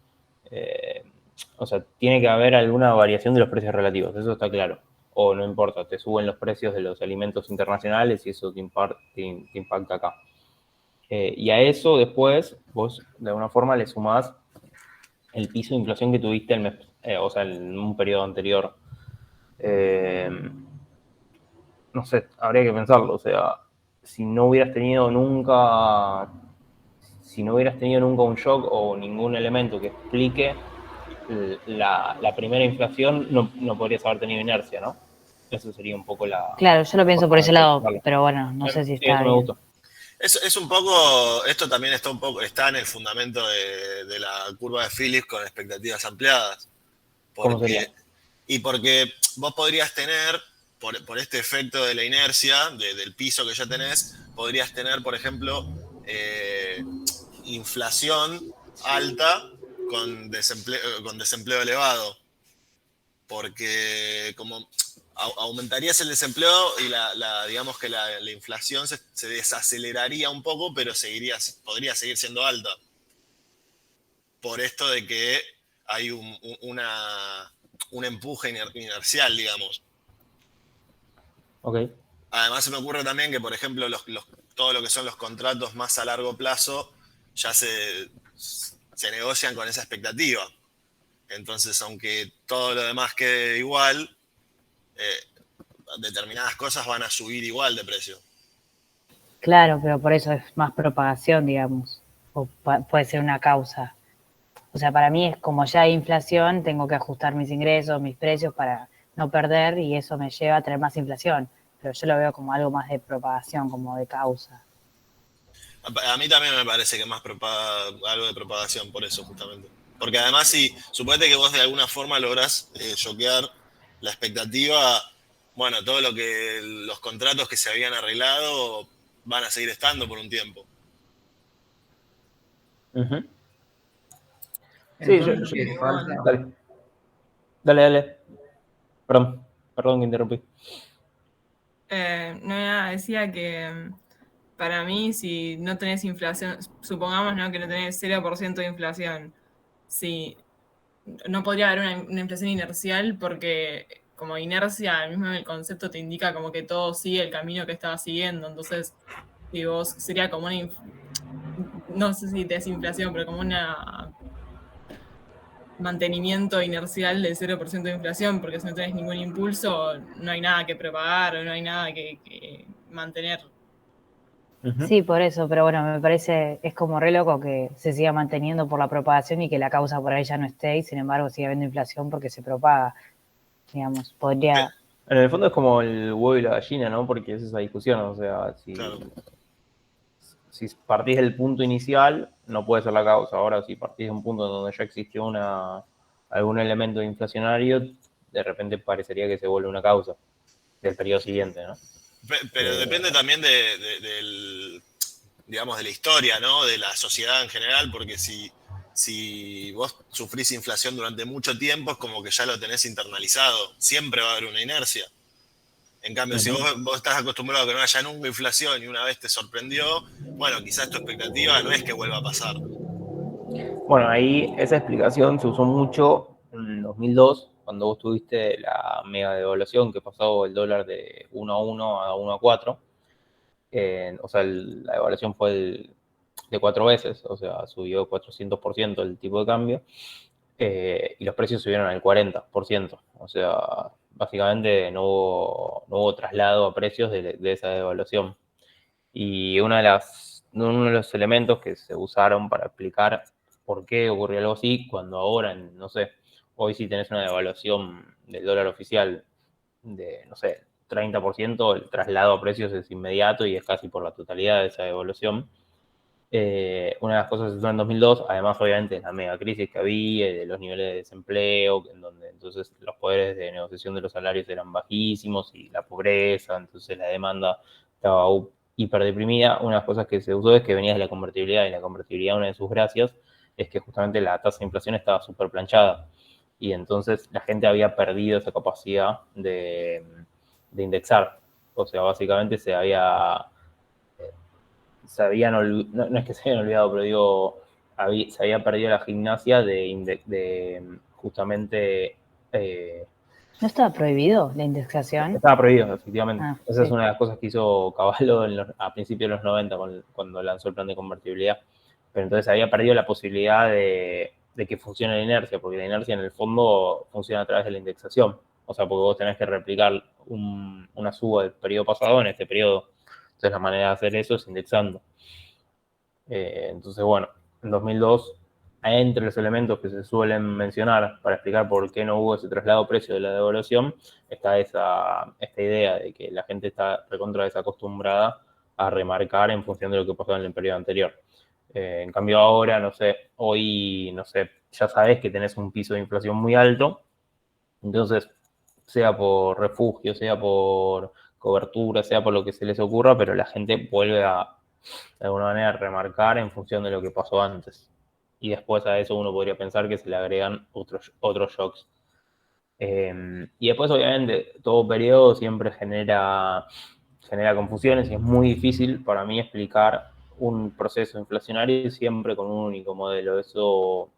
O sea, tiene que haber alguna variación de los precios relativos, eso está claro. O no importa, te suben los precios de los alimentos internacionales y eso te impacta acá. Y a eso después vos de alguna forma le sumás el piso de inflación que tuviste o sea, en un periodo anterior. No sé, habría que pensarlo. O sea, si no hubieras tenido nunca un shock o ningún elemento que explique la primera inflación, no podrías haber tenido inercia, ¿no? Eso sería un poco la claro, yo lo pienso por forma de ese lado, explicarlo. pero bueno, no sé si Sí, está eso me bien. gusta. Es un poco, esto también está en el fundamento de la curva de Phillips con expectativas ampliadas. ¿Cómo sería? Porque vos podrías tener, por este efecto de la inercia, del piso que ya tenés, podrías tener, por ejemplo, inflación alta con desempleo elevado. Porque como aumentarías el desempleo y digamos que la inflación se desaceleraría un poco, pero podría seguir siendo alta. Por esto de que hay un empuje inercial, digamos. Ok. Además se me ocurre también que, por ejemplo, todo lo que son los contratos más a largo plazo ya se negocian con esa expectativa. Entonces, aunque todo lo demás quede igual, determinadas cosas van a subir igual de precio. Claro, pero por eso es más propagación, digamos, o puede ser una causa. O sea, para mí es como ya hay inflación, tengo que ajustar mis ingresos, mis precios para no perder y eso me lleva a tener más inflación. Pero yo lo veo como algo más de propagación, como de causa. A mí también me parece que es más algo de propagación, por eso justamente. Porque además, si suponete que vos de alguna forma lográs choquear la expectativa, bueno, todo los contratos que se habían arreglado van a seguir estando por un tiempo. Uh-huh. Sí, Entonces, falta. Dale. Perdón que interrumpí. No, nada, decía que para mí, si no tenés inflación, supongamos, ¿no?, que no tenés 0% de inflación, si no podría haber una inflación inercial porque como inercia, el mismo el concepto te indica como que todo sigue el camino que estaba siguiendo. Entonces, si vos sería como no sé si desinflación, pero como una mantenimiento inercial del 0% de inflación, porque si no tenés ningún impulso, no hay nada que propagar, no hay nada que mantener. Uh-huh. Sí, por eso, pero bueno, me parece, es como re loco que se siga manteniendo por la propagación y que la causa por ahí ya no esté y sin embargo sigue habiendo inflación porque se propaga, digamos, podría... En el fondo es como el huevo y la gallina, ¿no? Porque es esa discusión, o sea, Claro. si partís del punto inicial, no puede ser la causa. Ahora, si partís de un punto donde ya existió algún elemento inflacionario, de repente parecería que se vuelve una causa del periodo siguiente, ¿no? Pero depende también digamos, de la historia, ¿no? De la sociedad en general, porque si vos sufrís inflación durante mucho tiempo, es como que ya lo tenés internalizado. Siempre va a haber una inercia. En cambio, si vos estás acostumbrado a que no haya nunca inflación y una vez te sorprendió, bueno, quizás tu expectativa no es que vuelva a pasar. Bueno, ahí esa explicación se usó mucho en 2002, cuando vos tuviste la mega devaluación que pasó el dólar de 1 a 1 a 1 a 4. O sea, la devaluación fue de 4 veces, o sea, subió 400% el tipo de cambio, y los precios subieron al 40%. O sea, básicamente no hubo traslado a precios de esa devaluación. Y uno de los elementos que se usaron para explicar por qué ocurrió algo así, cuando ahora, no sé, hoy si tenés una devaluación del dólar oficial de, no sé, 30%, el traslado a precios es inmediato y es casi por la totalidad de esa devaluación. Una de las cosas que se usó en 2002, además obviamente la mega crisis que había, de los niveles de desempleo, en donde entonces los poderes de negociación de los salarios eran bajísimos y la pobreza, entonces la demanda estaba hiperdeprimida. Una de las cosas que se usó es que venía de la convertibilidad, y la convertibilidad, una de sus gracias es que justamente la tasa de inflación estaba súper planchada, y entonces la gente había perdido esa capacidad de indexar. O sea, básicamente no es que se habían olvidado, pero digo, se había perdido la gimnasia de justamente... ¿No estaba prohibido la indexación? Estaba prohibido, efectivamente. Esa sí. es una de las cosas que hizo Cavallo a principios de los 90, cuando lanzó el plan de convertibilidad. Pero entonces había perdido la posibilidad de que funcione la inercia, porque la inercia en el fondo funciona a través de la indexación. O sea, porque vos tenés que replicar una suba del periodo pasado en este periodo. Entonces la manera de hacer eso es indexando. Entonces, bueno, en 2002, entre los elementos que se suelen mencionar para explicar por qué no hubo ese traslado precio de la devaluación, está esta idea de que la gente está recontra desacostumbrada a remarcar en función de lo que pasó en el periodo anterior. En cambio ahora, no sé, hoy, no sé, ya sabes que tenés un piso de inflación muy alto, entonces, sea por refugio, sea por cobertura, sea por lo que se les ocurra, pero la gente vuelve a, de alguna manera, remarcar en función de lo que pasó antes. Y después a eso uno podría pensar que se le agregan otros shocks. Y después, obviamente, todo periodo siempre genera confusiones, y es muy difícil para mí explicar un proceso inflacionario siempre con un único modelo. Eso,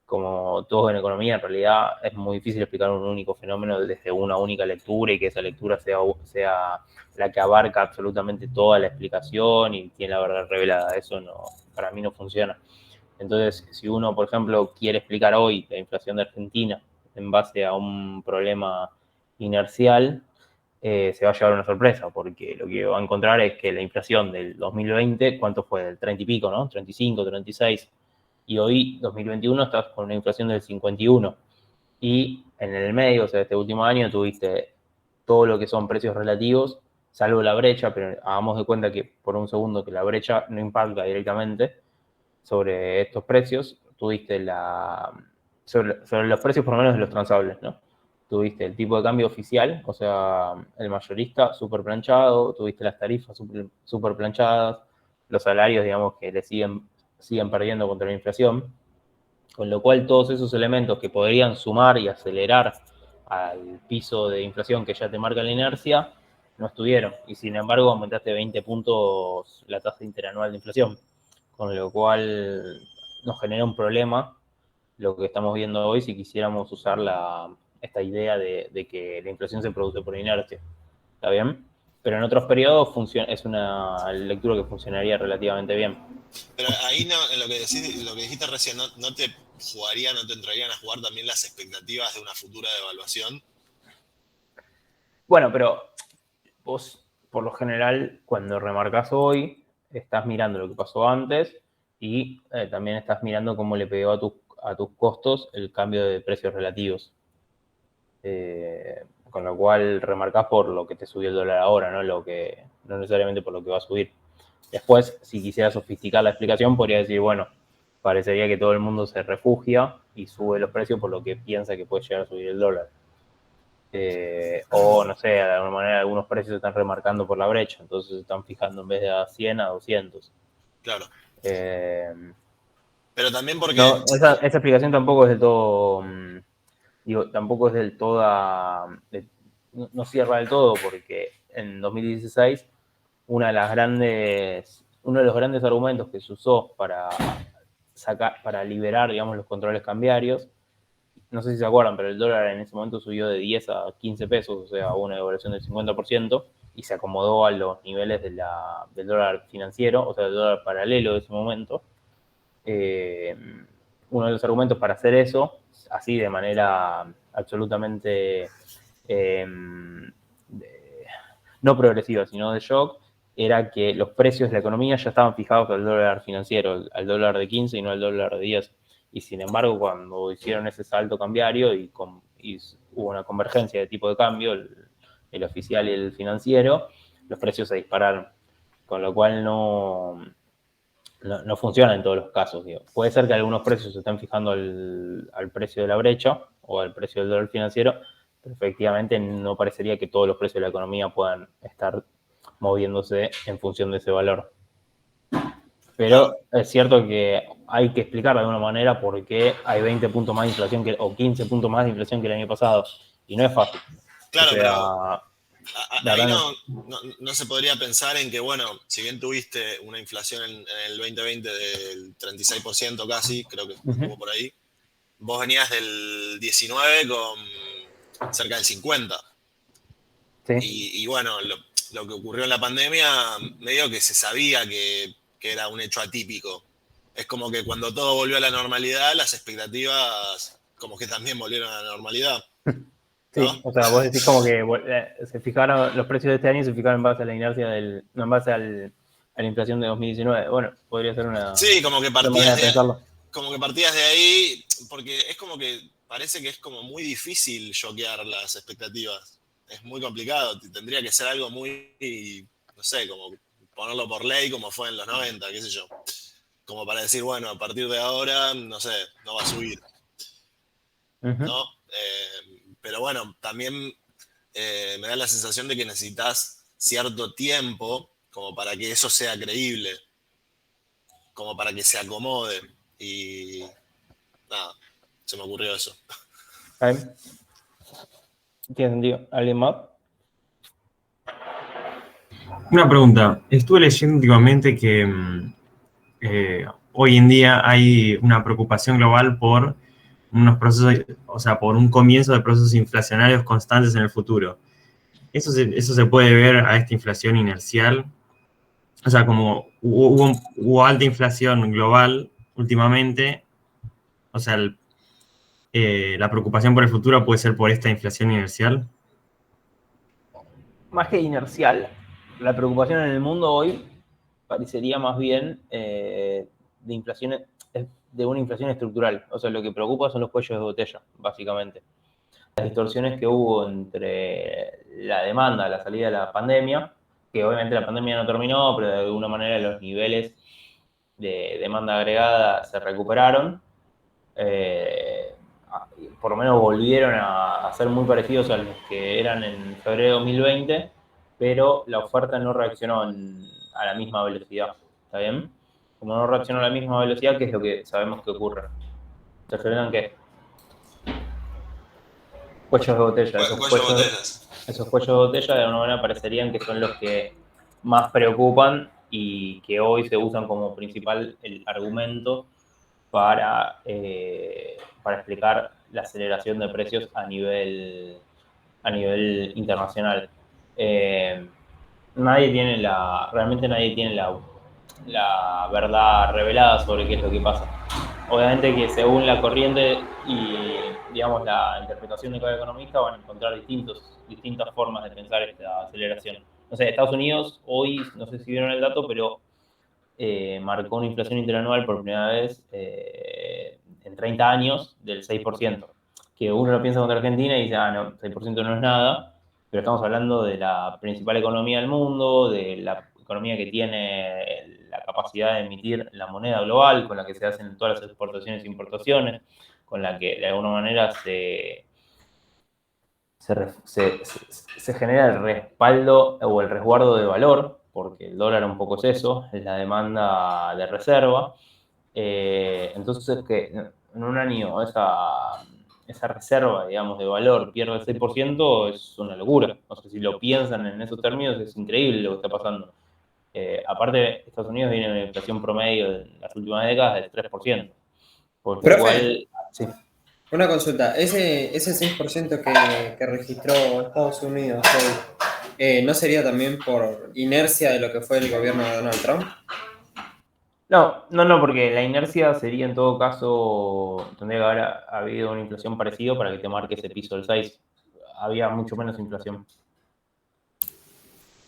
como todo en economía, en realidad es muy difícil explicar un único fenómeno desde una única lectura, y que esa lectura sea la que abarca absolutamente toda la explicación y tiene la verdad revelada. Eso para mí no funciona. Entonces, si uno, por ejemplo, quiere explicar hoy la inflación de Argentina en base a un problema inercial, se va a llevar una sorpresa, porque lo que va a encontrar es que la inflación del 2020, ¿cuánto fue? Del 30 y pico, ¿no? 35, 36. Y hoy, 2021, estás con una inflación del 51. Y en el medio, o sea, este último año, tuviste todo lo que son precios relativos, salvo la brecha, pero hagamos de cuenta que por un segundo que la brecha no impacta directamente sobre estos precios. Tuviste sobre los precios, por lo menos de los transables, ¿no? Tuviste el tipo de cambio oficial, o sea, el mayorista súper planchado, tuviste las tarifas súper planchadas, los salarios, digamos, que le siguen perdiendo contra la inflación, con lo cual todos esos elementos que podrían sumar y acelerar al piso de inflación que ya te marca la inercia, no estuvieron, y sin embargo aumentaste 20 puntos la tasa interanual de inflación, con lo cual nos genera un problema lo que estamos viendo hoy si quisiéramos usar esta idea de que la inflación se produce por inercia. ¿Está bien? Pero en otros periodos es una lectura que funcionaría relativamente bien. Pero ahí no, en lo que dijiste recién, ¿no te entrarían a jugar también las expectativas de una futura devaluación? Bueno, pero vos, por lo general, cuando remarcas hoy, estás mirando lo que pasó antes, y también estás mirando cómo le pegó a tus costos el cambio de precios relativos. Con lo cual remarcás por lo que te subió el dólar ahora, no necesariamente por lo que va a subir. Después, si quisiera sofisticar la explicación, podría decir, bueno, parecería que todo el mundo se refugia y sube los precios por lo que piensa que puede llegar a subir el dólar. O, no sé, de alguna manera algunos precios se están remarcando por la brecha, entonces se están fijando en vez de a 100 a 200. Claro. Pero también porque... No, esa explicación tampoco es del todo... tampoco es del todo... no cierra del todo, porque en 2016 uno de los grandes argumentos que se usó para liberar, digamos, los controles cambiarios, no sé si se acuerdan, pero el dólar en ese momento subió de 10 a 15 pesos, o sea, una devaluación del 50%, y se acomodó a los niveles del dólar financiero, o sea, del dólar paralelo de ese momento. Uno de los argumentos para hacer eso, así de manera absolutamente no progresiva, sino de shock, era que los precios de la economía ya estaban fijados al dólar financiero, al dólar de 15 y no al dólar de 10. Y sin embargo, cuando hicieron ese salto cambiario y hubo una convergencia de tipo de cambio, el oficial y el financiero, los precios se dispararon. Con lo cual no funciona en todos los casos. Digo. Puede ser que algunos precios se estén fijando al precio de la brecha o al precio del dólar financiero, pero efectivamente no parecería que todos los precios de la economía puedan estar moviéndose en función de ese valor. Pero es cierto que hay que explicar de alguna manera por qué hay 20 puntos más de inflación o 15 puntos más de inflación que el año pasado. Y no es fácil. Claro, o sea, pero ahí no se podría pensar en que, bueno, si bien tuviste una inflación en el 2020 del 36% casi, creo que estuvo por ahí, vos venías del 19 con cerca del 50. Sí. Y bueno, lo que ocurrió en la pandemia, medio que se sabía que era un hecho atípico. Es como que cuando todo volvió a la normalidad, las expectativas como que también volvieron a la normalidad. Sí, ¿no? O sea, vos decís como que se fijaron los precios de este año y se fijaron en base a la inercia no en base a la inflación de 2019. Bueno, podría ser una... Sí, como que partías de ahí, porque es como que parece que es como muy difícil choquear las expectativas. Es muy complicado, tendría que ser algo muy, no sé, como ponerlo por ley como fue en los 90, qué sé yo. Como para decir, bueno, a partir de ahora, no sé, no va a subir. ¿No? Pero bueno, también me da la sensación de que necesitas cierto tiempo como para que eso sea creíble, como para que se acomode. Y nada, se me ocurrió eso. ¿Tiene sentido? ¿Alguien más? Una pregunta. Estuve leyendo últimamente que hoy en día hay una preocupación global por unos procesos, o sea, por un comienzo de procesos inflacionarios constantes en el futuro. Eso se puede ver a esta inflación inercial. O sea, como hubo alta inflación global últimamente, o sea, la preocupación por el futuro puede ser por esta inflación inercial. Más que inercial, la preocupación en el mundo hoy parecería más bien de una inflación estructural. O sea, lo que preocupa son los cuellos de botella, básicamente. Las distorsiones que hubo entre la demanda, la salida de la pandemia, que obviamente la pandemia no terminó, pero de alguna manera los niveles de demanda agregada se recuperaron. Por lo menos volvieron a ser muy parecidos a los que eran en febrero de 2020, pero la oferta no reaccionó a la misma velocidad. ¿Está bien? Como no reaccionó a la misma velocidad, ¿qué es lo que sabemos que ocurre? ¿Se refieren qué? Cuellos de botella. Esos cuellos de botella de alguna manera parecerían que son los que más preocupan y que hoy se usan como principal el argumento para explicar la aceleración de precios a nivel internacional. Realmente nadie tiene la verdad revelada sobre qué es lo que pasa. Obviamente que según la corriente y, digamos, la interpretación de cada economista van a encontrar distintas formas de pensar esta aceleración. No sé, Estados Unidos hoy, no sé si vieron el dato, pero marcó una inflación interanual por primera vez en 30 años del 6%. Que uno lo piensa contra Argentina y dice, no, 6% no es nada, pero estamos hablando de la principal economía del mundo, de la economía que tiene la capacidad de emitir la moneda global, con la que se hacen todas las exportaciones e importaciones, con la que de alguna manera se genera el respaldo o el resguardo de valor, porque el dólar un poco es eso, es la demanda de reserva. Entonces, que en un año esa reserva, digamos, de valor pierde el 6%, es una locura. No sé si lo piensan en esos términos, es increíble lo que está pasando. Aparte, Estados Unidos viene una inflación promedio en las últimas décadas del 3%. Porque Profe, igual, sí. una consulta. Ese 6% que registró Estados Unidos hoy, ¿no sería también por inercia de lo que fue el gobierno de Donald Trump? No, porque la inercia sería en todo caso, tendría que haber habido una inflación parecida para que te marque ese piso del 6. Había mucho menos inflación.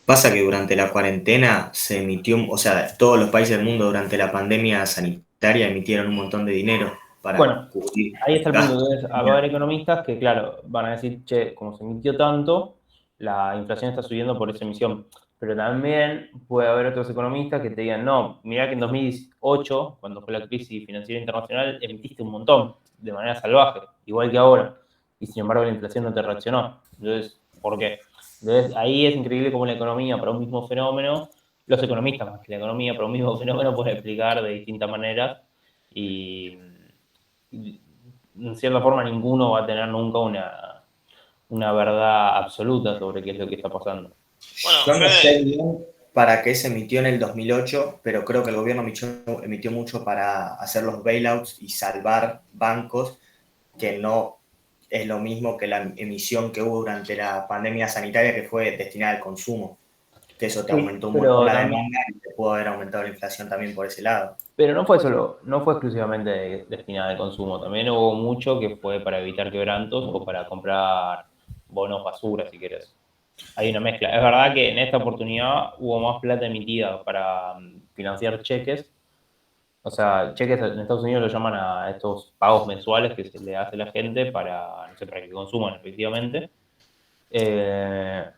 Pasa que durante la cuarentena se emitió, o sea, todos los países del mundo durante la pandemia sanitaria emitieron un montón de dinero para cubrir. Ahí está el punto. gastos. Entonces, va a haber economistas que, claro, van a decir, che, como se emitió tanto, la inflación está subiendo por esa emisión. Pero también puede haber otros economistas que te digan, no, mirá que en 2008, cuando fue la crisis financiera internacional, emitiste un montón, de manera salvaje, igual que ahora. Y sin embargo la inflación no te reaccionó. Entonces, ¿por qué? Entonces, ahí es increíble cómo la economía para un mismo fenómeno, los economistas más que la economía para un mismo fenómeno pueden explicar de distintas maneras y en cierta forma ninguno va a tener nunca una verdad absoluta sobre qué es lo que está pasando. Yo no sé bien para qué se emitió en el 2008, pero creo que el gobierno emitió mucho para hacer los bailouts y salvar bancos, que no es lo mismo que la emisión que hubo durante la pandemia sanitaria, que fue destinada al consumo. Que eso te aumentó un montón la demanda y te pudo haber aumentado la inflación también por ese lado. Pero no fue exclusivamente destinada al consumo, también hubo mucho que fue para evitar quebrantos o para comprar bonos basura, si querés. Hay una mezcla. Es verdad que en esta oportunidad hubo más plata emitida para financiar cheques. O sea, cheques en Estados Unidos lo llaman a estos pagos mensuales que se le hace a la gente para, no sé, para que consuman efectivamente. Que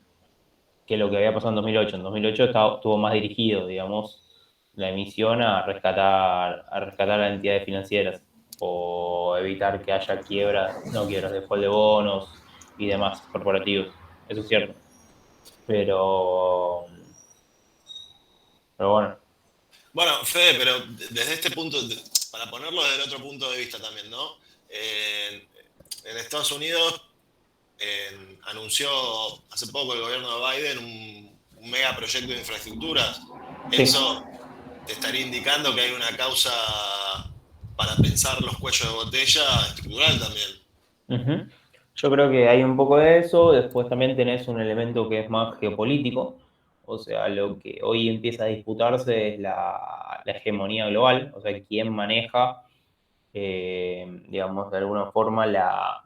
lo que había pasado en 2008. En 2008 estuvo más dirigido, digamos, la emisión a rescatar a entidades financieras o evitar que haya quiebras, default de bonos y demás corporativos. Eso es cierto. Pero bueno. Bueno, Fede, pero desde este punto, para ponerlo desde el otro punto de vista también, ¿no? En Estados Unidos anunció hace poco el gobierno de Biden un mega proyecto de infraestructuras. Sí. Eso te estaría indicando que hay una causa para pensar los cuellos de botella estructural también. Yo creo que hay un poco de eso. Después también tenés un elemento que es más geopolítico. O sea, lo que hoy empieza a disputarse es la hegemonía global. O sea, quién maneja, digamos, de alguna forma la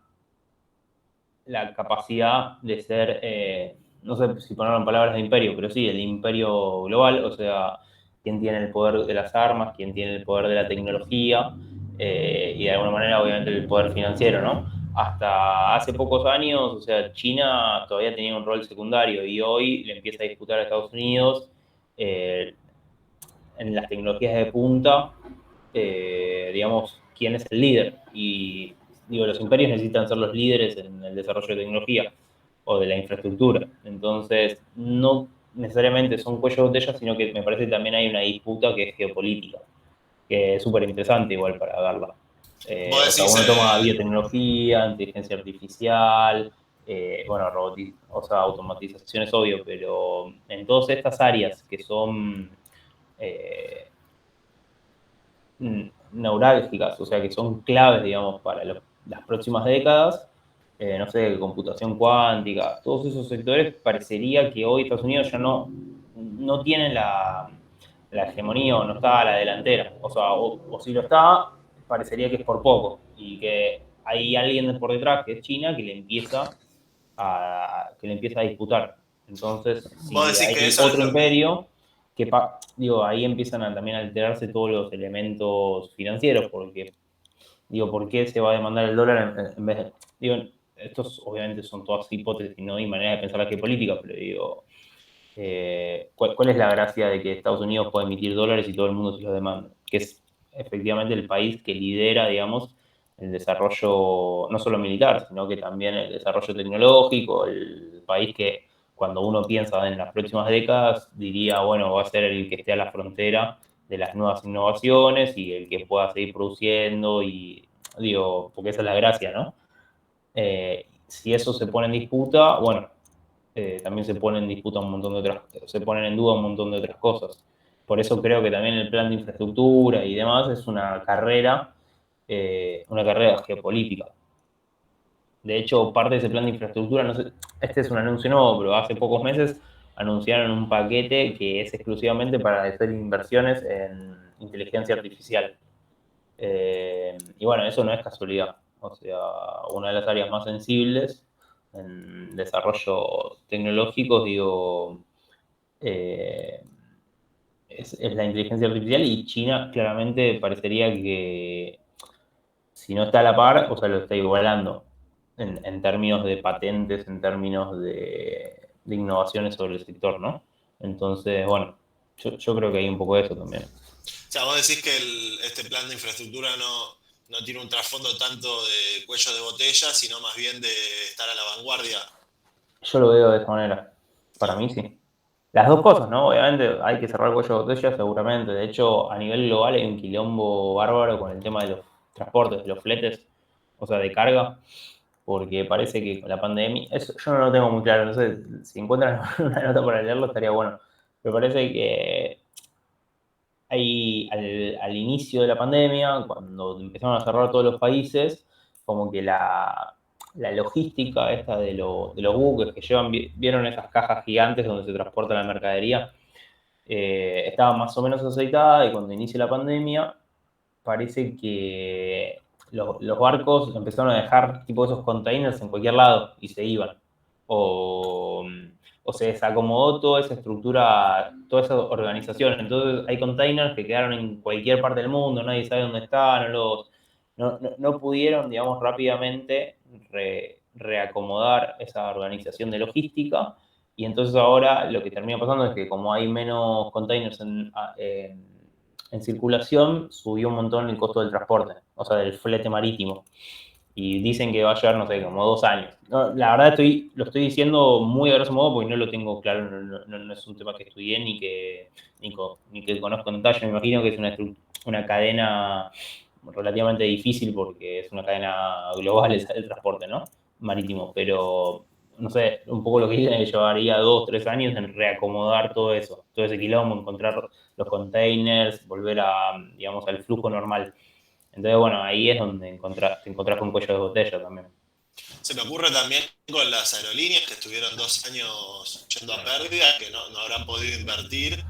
capacidad de ser, no sé si ponerlo en palabras de imperio, pero sí, el imperio global. O sea, quién tiene el poder de las armas, quién tiene el poder de la tecnología y de alguna manera, obviamente, el poder financiero, ¿no? Hasta hace pocos años, o sea, China todavía tenía un rol secundario y hoy le empieza a disputar a Estados Unidos en las tecnologías de punta, digamos, quién es el líder. Y digo, los imperios necesitan ser los líderes en el desarrollo de tecnología o de la infraestructura. Entonces, no necesariamente son cuello de botella, sino que me parece que también hay una disputa que es geopolítica, que es súper interesante igual para verla. O sea, uno toma biotecnología, inteligencia artificial, bueno, o sea, automatización es obvio, pero en todas estas áreas que son neurálgicas, o sea, que son claves, digamos, para las próximas décadas, no sé, computación cuántica, todos esos sectores, parecería que hoy Estados Unidos ya no tienen la hegemonía o no está a la delantera. O sea, o si lo está, parecería que es por poco y que hay alguien por detrás, que es China, que le empieza a disputar. Entonces, si hay otro imperio, que digo, ahí empiezan también a alterarse todos los elementos financieros, porque, digo, ¿por qué se va a demandar el dólar en vez de...? Digo, estos obviamente son todas hipótesis, no hay manera de pensar la geopolítica, pero digo, ¿Cuál es la gracia de que Estados Unidos pueda emitir dólares y todo el mundo se los demanda? Que es efectivamente el país que lidera, digamos, el desarrollo no solo militar, sino que también el desarrollo tecnológico, el país que cuando uno piensa en las próximas décadas diría, bueno, va a ser el que esté a la frontera de las nuevas innovaciones y el que pueda seguir produciendo y, digo, porque esa es la gracia, ¿no? Si eso se pone en disputa, bueno, también se pone en disputa un montón de otras, se ponen en duda un montón de otras cosas. Por eso creo que también el plan de infraestructura y demás es una carrera geopolítica. De hecho, parte de ese plan de infraestructura, no sé, este es un anuncio nuevo, pero hace pocos meses anunciaron un paquete que es exclusivamente para hacer inversiones en inteligencia artificial. Y bueno, eso no es casualidad. O sea, una de las áreas más sensibles en desarrollo tecnológico, digo, es la inteligencia artificial y China claramente parecería que si no está a la par, o sea, lo está igualando en términos de patentes, en términos de innovaciones sobre el sector, ¿no? Entonces, bueno, yo creo que hay un poco de eso también. O sea, vos decís que este plan de infraestructura no tiene un trasfondo tanto de cuello de botella, sino más bien de estar a la vanguardia. Yo lo veo de esa manera. Para mí sí. Las dos cosas, ¿no? Obviamente hay que cerrar el cuello de botella, seguramente. De hecho, a nivel global hay un quilombo bárbaro con el tema de los transportes, de los fletes, o sea, de carga, porque parece que con la pandemia, eso yo no lo tengo muy claro, no sé, si encuentran una nota para leerlo estaría bueno, pero parece que hay al inicio de la pandemia, cuando empezaron a cerrar todos los países, como que la logística esta de los buques que llevan, vieron esas cajas gigantes donde se transporta la mercadería, estaba más o menos aceitada y cuando inicia la pandemia parece que los barcos empezaron a dejar tipo esos containers en cualquier lado y se iban. O se desacomodó toda esa estructura, toda esa organización. Entonces hay containers que quedaron en cualquier parte del mundo, nadie sabe dónde están, no pudieron, digamos, rápidamente reacomodar esa organización de logística. Y entonces ahora lo que termina pasando es que como hay menos containers en circulación, subió un montón el costo del transporte, o sea, del flete marítimo. Y dicen que va a llevar, no sé, como 2 años. No, la verdad lo estoy diciendo muy a grosso modo porque no lo tengo claro, no es un tema que estudié ni que conozco en detalle. Me imagino que es una cadena relativamente difícil porque es una cadena global el transporte, ¿no? Marítimo, pero no sé, un poco lo que dicen es que llevaría 2, 3 años en reacomodar todo eso, todo ese quilombo, encontrar los containers, volver digamos, al flujo normal. Entonces, bueno, ahí es donde te encontrás con cuello de botella también. Se me ocurre también con las aerolíneas que estuvieron 2 años yendo a pérdida, que no habrán podido invertir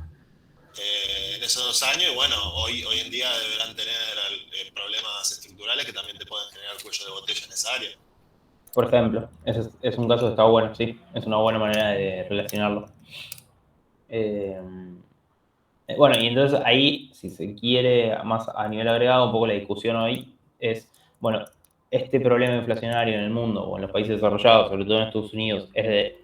en esos 2 años, y bueno, hoy en día deberán tener problemas estructurales que también te pueden generar cuello de botella en esa área. Por ejemplo, ese es un caso que está bueno, sí, es una buena manera de relacionarlo. Bueno, y entonces ahí, si se quiere más a nivel agregado, un poco la discusión hoy es, bueno, este problema inflacionario en el mundo o en los países desarrollados, sobre todo en Estados Unidos, es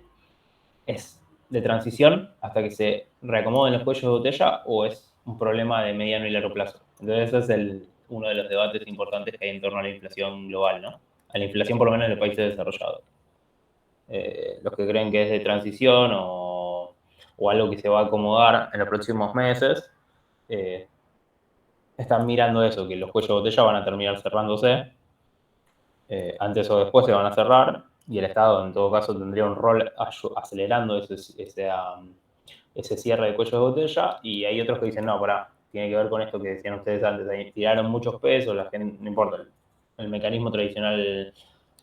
de transición hasta que se reacomoden los cuellos de botella o es un problema de mediano y largo plazo. Entonces ese es uno de los debates importantes que hay en torno a la inflación global, ¿no? A la inflación por lo menos en los países desarrollados. Los que creen que es de transición o algo que se va a acomodar en los próximos meses, están mirando eso, que los cuellos de botella van a terminar cerrándose, antes o después se van a cerrar, y el Estado en todo caso tendría un rol acelerando ese cierre de cuellos de botella, y hay otros que dicen, no, pará, tiene que ver con esto que decían ustedes antes, ahí tiraron muchos pesos, la gente, no importa, el mecanismo tradicional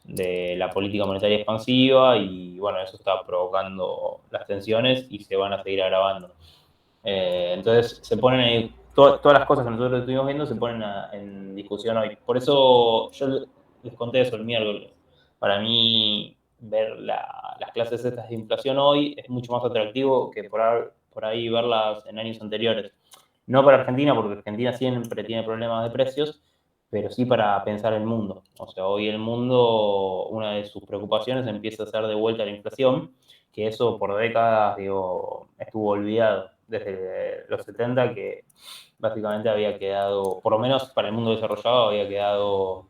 de la política monetaria expansiva y bueno, eso está provocando las tensiones y se van a seguir agravando. Entonces se ponen ahí, todas las cosas que nosotros estuvimos viendo se ponen en discusión hoy. Por eso yo les conté eso el miércoles. Para mí ver las clases estas de inflación hoy es mucho más atractivo que por ahí verlas en años anteriores. No para Argentina, porque Argentina siempre tiene problemas de precios, pero sí para pensar el mundo. O sea, hoy el mundo, una de sus preocupaciones empieza a ser de vuelta a la inflación, que eso por décadas, digo, estuvo olvidado desde los 70, que básicamente había quedado, por lo menos para el mundo desarrollado, había quedado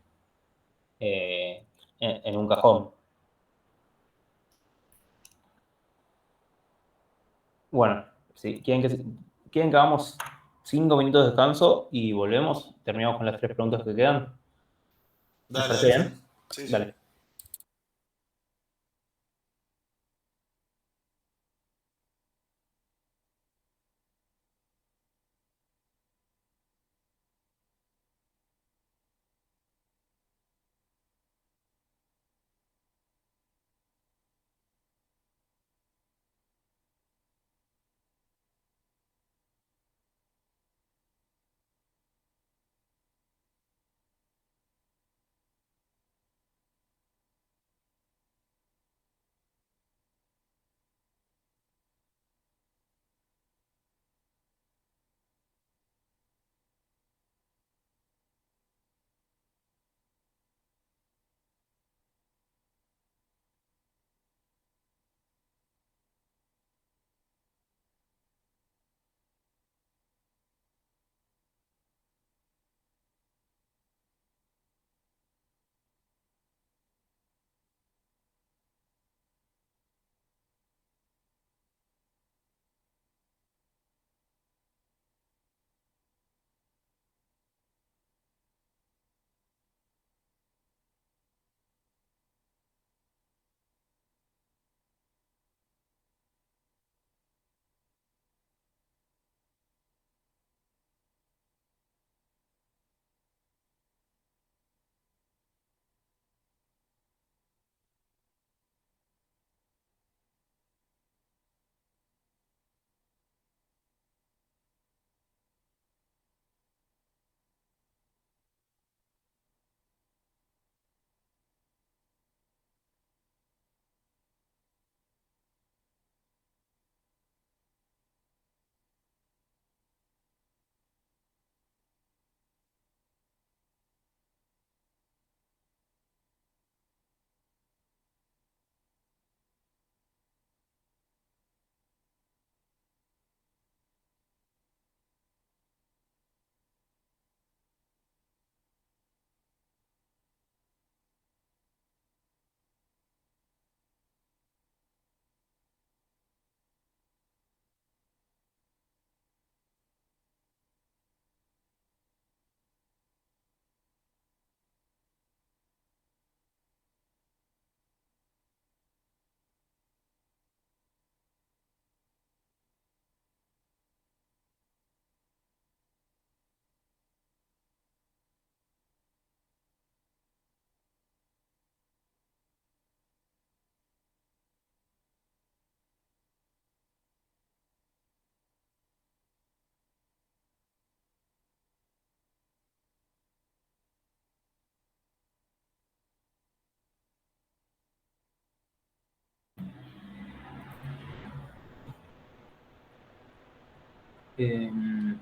en un cajón. Bueno, si quieren que hagamos 5 minutos de descanso y volvemos, terminamos con las 3 preguntas que quedan. ¿Les Dale, parece bien? Sí, sí. Dale.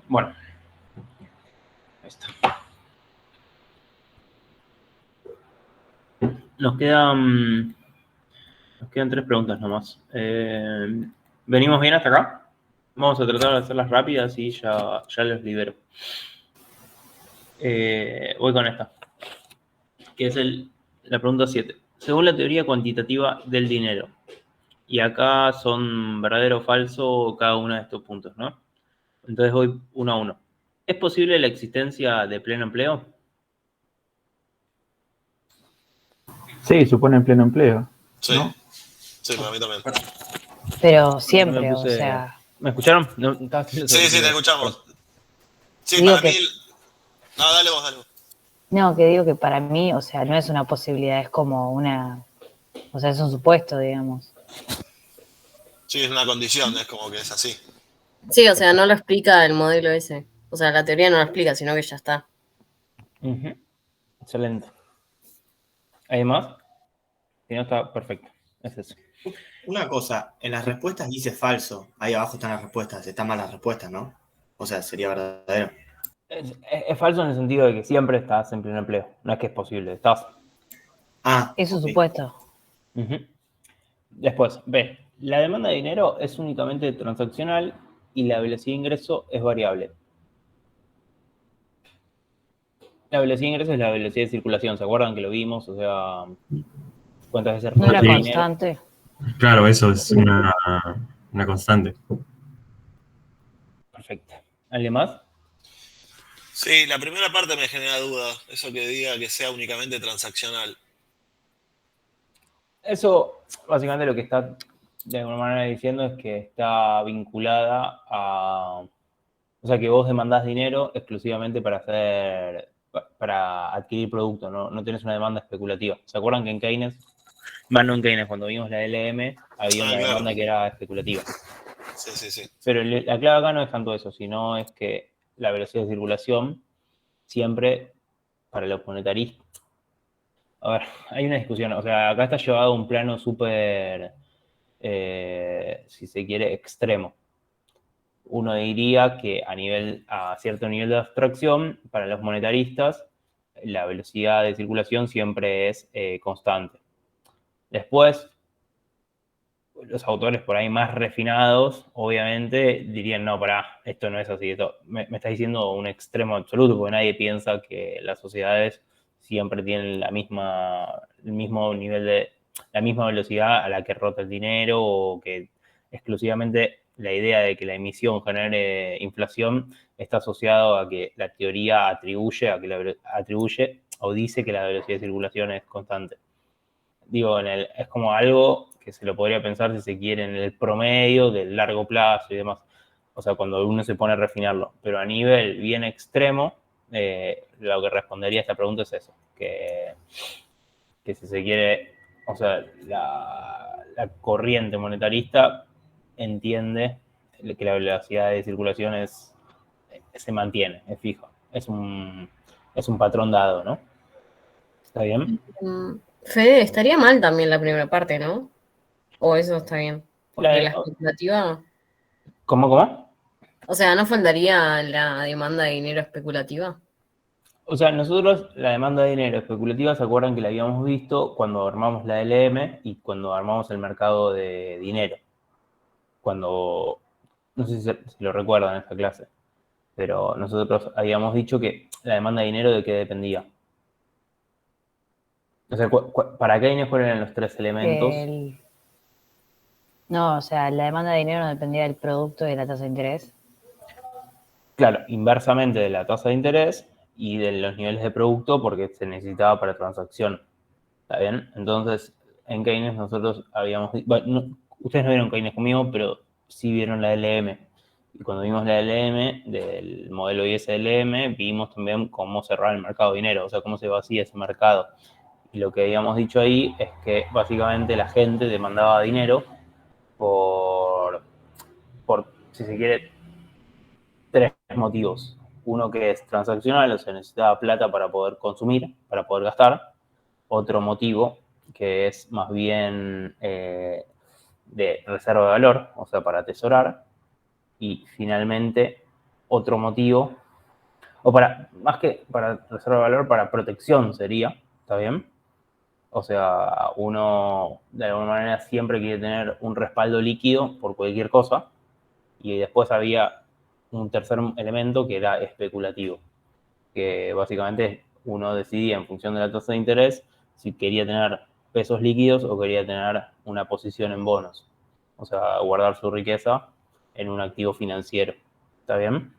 Bueno, ahí está. Nos quedan 3 preguntas nomás. ¿Venimos bien hasta acá? Vamos a tratar de hacerlas rápidas y ya los libero. Voy con esta, que es la pregunta 7. Según la teoría cuantitativa del dinero, y acá son verdadero o falso cada uno de estos puntos, ¿no? Entonces voy 1 a 1. ¿Es posible la existencia de pleno empleo? Sí, supone pleno empleo. Sí, ¿no? sí, para mí también. Pero siempre, o sea. ¿Me escucharon? Sí, te escuchamos. Sí, Digo para que- mí... No, dale vos, dale vos. No, que digo que para mí, o sea, no es una posibilidad, es como o sea, es un supuesto, digamos. Sí, es una condición, es como que es así. Sí, o sea, no lo explica el modelo ese. O sea, la teoría no lo explica, sino que ya está. Excelente. ¿Hay más? Si no, está perfecto. Es eso. Una cosa, en las respuestas dice falso. Ahí abajo están las respuestas. Están mal las respuestas, ¿no? O sea, sería verdadero. Es falso en el sentido de que siempre estás en pleno empleo. No es que es posible, estás. Es un ok. supuesto. Después, B. La demanda de dinero es únicamente transaccional y la velocidad de ingreso es variable. La velocidad de ingreso es la velocidad de circulación, ¿se acuerdan que lo vimos? O sea, cuántas veces No era ronda el dinero. constante. Claro, eso es una constante. Perfecto. ¿Alguien más? Sí, la primera parte me genera duda, eso que diga que sea únicamente transaccional. Eso, básicamente lo que está de alguna manera diciendo es que está vinculada a... O sea, que vos demandás dinero exclusivamente para adquirir producto, no tenés una demanda especulativa. ¿Se acuerdan que en Keynes, no en Keynes, cuando vimos la LM, había una claro. demanda que era especulativa? Sí. Pero la clave acá no es tanto eso, sino es que la velocidad de circulación siempre, para los monetaristas, a ver, hay una discusión, o sea, acá está llevado a un plano súper, si se quiere, extremo. Uno diría que a cierto nivel de abstracción, para los monetaristas, la velocidad de circulación siempre es constante. Después, los autores por ahí más refinados, obviamente, dirían, no, pará, esto no es así, me está diciendo un extremo absoluto, porque nadie piensa que las sociedades siempre tienen el mismo nivel la misma velocidad a la que rota el dinero, o que exclusivamente la idea de que la emisión genere inflación está asociado a que la teoría atribuye o dice que la velocidad de circulación es constante. Digo, es como algo que se lo podría pensar, si se quiere, en el promedio del largo plazo y demás. O sea, cuando uno se pone a refinarlo. Pero a nivel bien extremo, lo que respondería a esta pregunta es eso. Que si se quiere, o sea, la corriente monetarista entiende que la velocidad de circulación se mantiene, es fijo. Es un patrón dado, ¿no? ¿Está bien? Fede, estaría mal también la primera parte, ¿no? O eso está bien. Porque la especulativa. ¿Cómo? O sea, ¿no faltaría la demanda de dinero especulativa? O sea, nosotros la demanda de dinero especulativa, ¿se acuerdan que la habíamos visto cuando armamos la LM y cuando armamos el mercado de dinero? Cuando, no sé si lo recuerdan en esta clase, pero nosotros habíamos dicho que la demanda de dinero, ¿de qué dependía? O sea, ¿para qué dinero eran los tres elementos? No, o sea, la demanda de dinero no dependía del producto y de la tasa de interés. Claro, inversamente de la tasa de interés y de los niveles de producto, porque se necesitaba para transacción. ¿Está bien? Entonces, en Keynes nosotros habíamos... Bueno, ustedes no vieron Keynes conmigo, pero sí vieron la LM. Y cuando vimos la LM del modelo ISLM, vimos también cómo cerrar el mercado de dinero, o sea, cómo se vacía ese mercado. Y lo que habíamos dicho ahí es que básicamente la gente demandaba dinero por si se quiere, tres motivos. Uno que es transaccional, o sea, necesitaba plata para poder consumir, para poder gastar. Otro motivo que es más bien de reserva de valor, o sea, para atesorar. Y finalmente, otro motivo, o más que para reserva de valor, para protección sería, ¿está bien? O sea, uno de alguna manera siempre quiere tener un respaldo líquido por cualquier cosa. Y después había un tercer elemento que era especulativo, que básicamente uno decidía en función de la tasa de interés si quería tener pesos líquidos o quería tener una posición en bonos. O sea, guardar su riqueza en un activo financiero. ¿Está bien?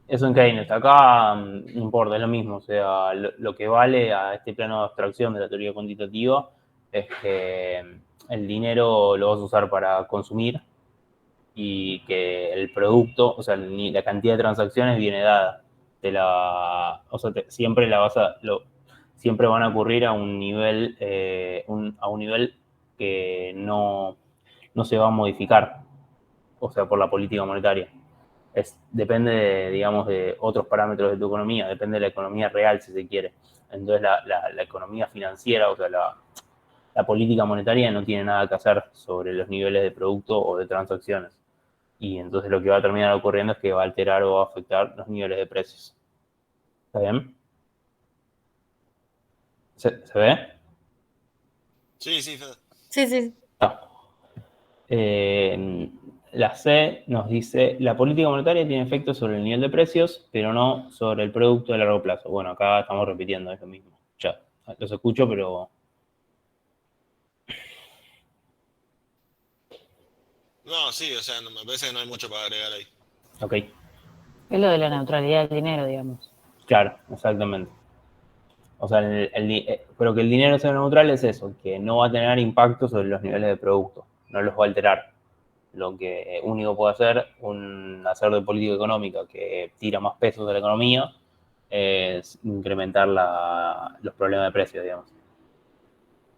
Eso en Keynes. Acá no importa, es lo mismo. O sea, lo que vale a este plano de abstracción de la teoría cuantitativa es que el dinero lo vas a usar para consumir y que el producto, o sea, la cantidad de transacciones viene dada. O sea, siempre siempre van a ocurrir a un nivel, a un nivel que no se va a modificar, o sea, por la política monetaria. Depende, digamos, de otros parámetros de tu economía, depende de la economía real, si se quiere. Entonces, la economía financiera, o sea, la política monetaria no tiene nada que hacer sobre los niveles de producto o de transacciones. Y entonces lo que va a terminar ocurriendo es que va a alterar o va a afectar los niveles de precios. ¿Está bien? ¿Se ve? Sí, Fede. Sí. No. La C nos dice, la política monetaria tiene efectos sobre el nivel de precios, pero no sobre el producto de largo plazo. Bueno, acá estamos repitiendo, es lo mismo. Ya, los escucho, pero... No, sí, o sea, me parece que no hay mucho para agregar ahí. Ok, Es lo de la neutralidad del dinero, digamos. claro, exactamente. O sea, pero que el dinero sea neutral es eso, que no va a tener impacto sobre los niveles de producto, no los va a alterar. Lo que único puede hacer un hacedor de política económica que tira más pesos de la economía es incrementar los problemas de precios, digamos.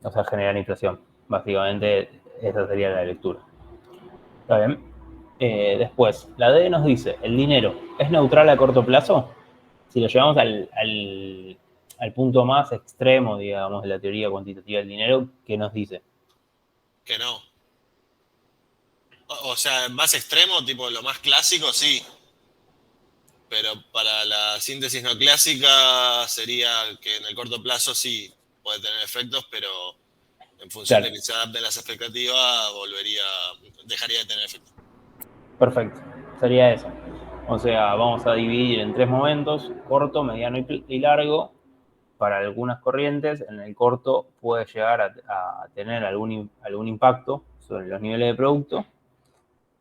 O sea, generar inflación. Básicamente, esa sería la lectura. ¿Está bien? Después, la D nos dice, ¿el dinero es neutral a corto plazo? Si lo llevamos al punto más extremo, digamos, de la teoría cuantitativa del dinero, ¿qué nos dice? Que no. O sea, más extremo, tipo lo más clásico, sí. Pero para la síntesis no clásica sería que en el corto plazo sí puede tener efectos, pero en función Claro. de que se adapten las expectativas, dejaría de tener efectos. Perfecto, sería eso. O sea, vamos a dividir en 3 momentos, corto, mediano y largo. Para algunas corrientes, en el corto puede llegar a tener algún impacto sobre los niveles de producto,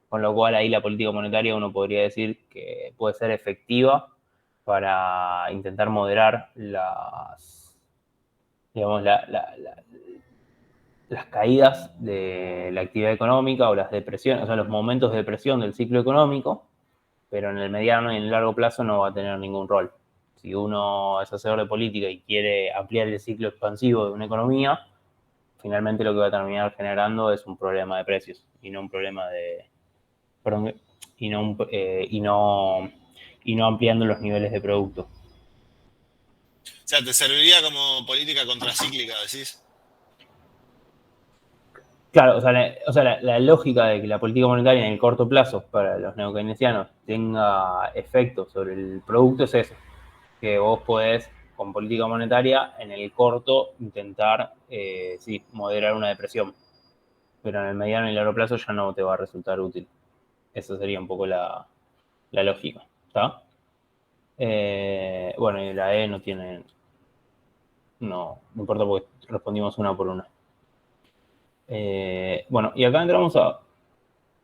con lo cual ahí la política monetaria uno podría decir que puede ser efectiva para intentar moderar digamos, las caídas de la actividad económica o las depresiones, o sea, los momentos de depresión del ciclo económico, pero en el mediano y en el largo plazo no va a tener ningún rol. Si uno es hacedor de política y quiere ampliar el ciclo expansivo de una economía, finalmente lo que va a terminar generando es un problema de precios y no un problema de... Perdón, y no ampliando los niveles de producto. O sea, te serviría como política contracíclica, decís. Claro, o sea, la lógica de que la política monetaria en el corto plazo para los neokeynesianos tenga efectos sobre el producto es eso, que vos podés, con política monetaria, en el corto intentar, sí, moderar una depresión, pero en el mediano y largo plazo ya no te va a resultar útil. Esa sería un poco la lógica, ¿está? Bueno, y la E no tiene... No importa porque respondimos una por una. Bueno, y acá entramos a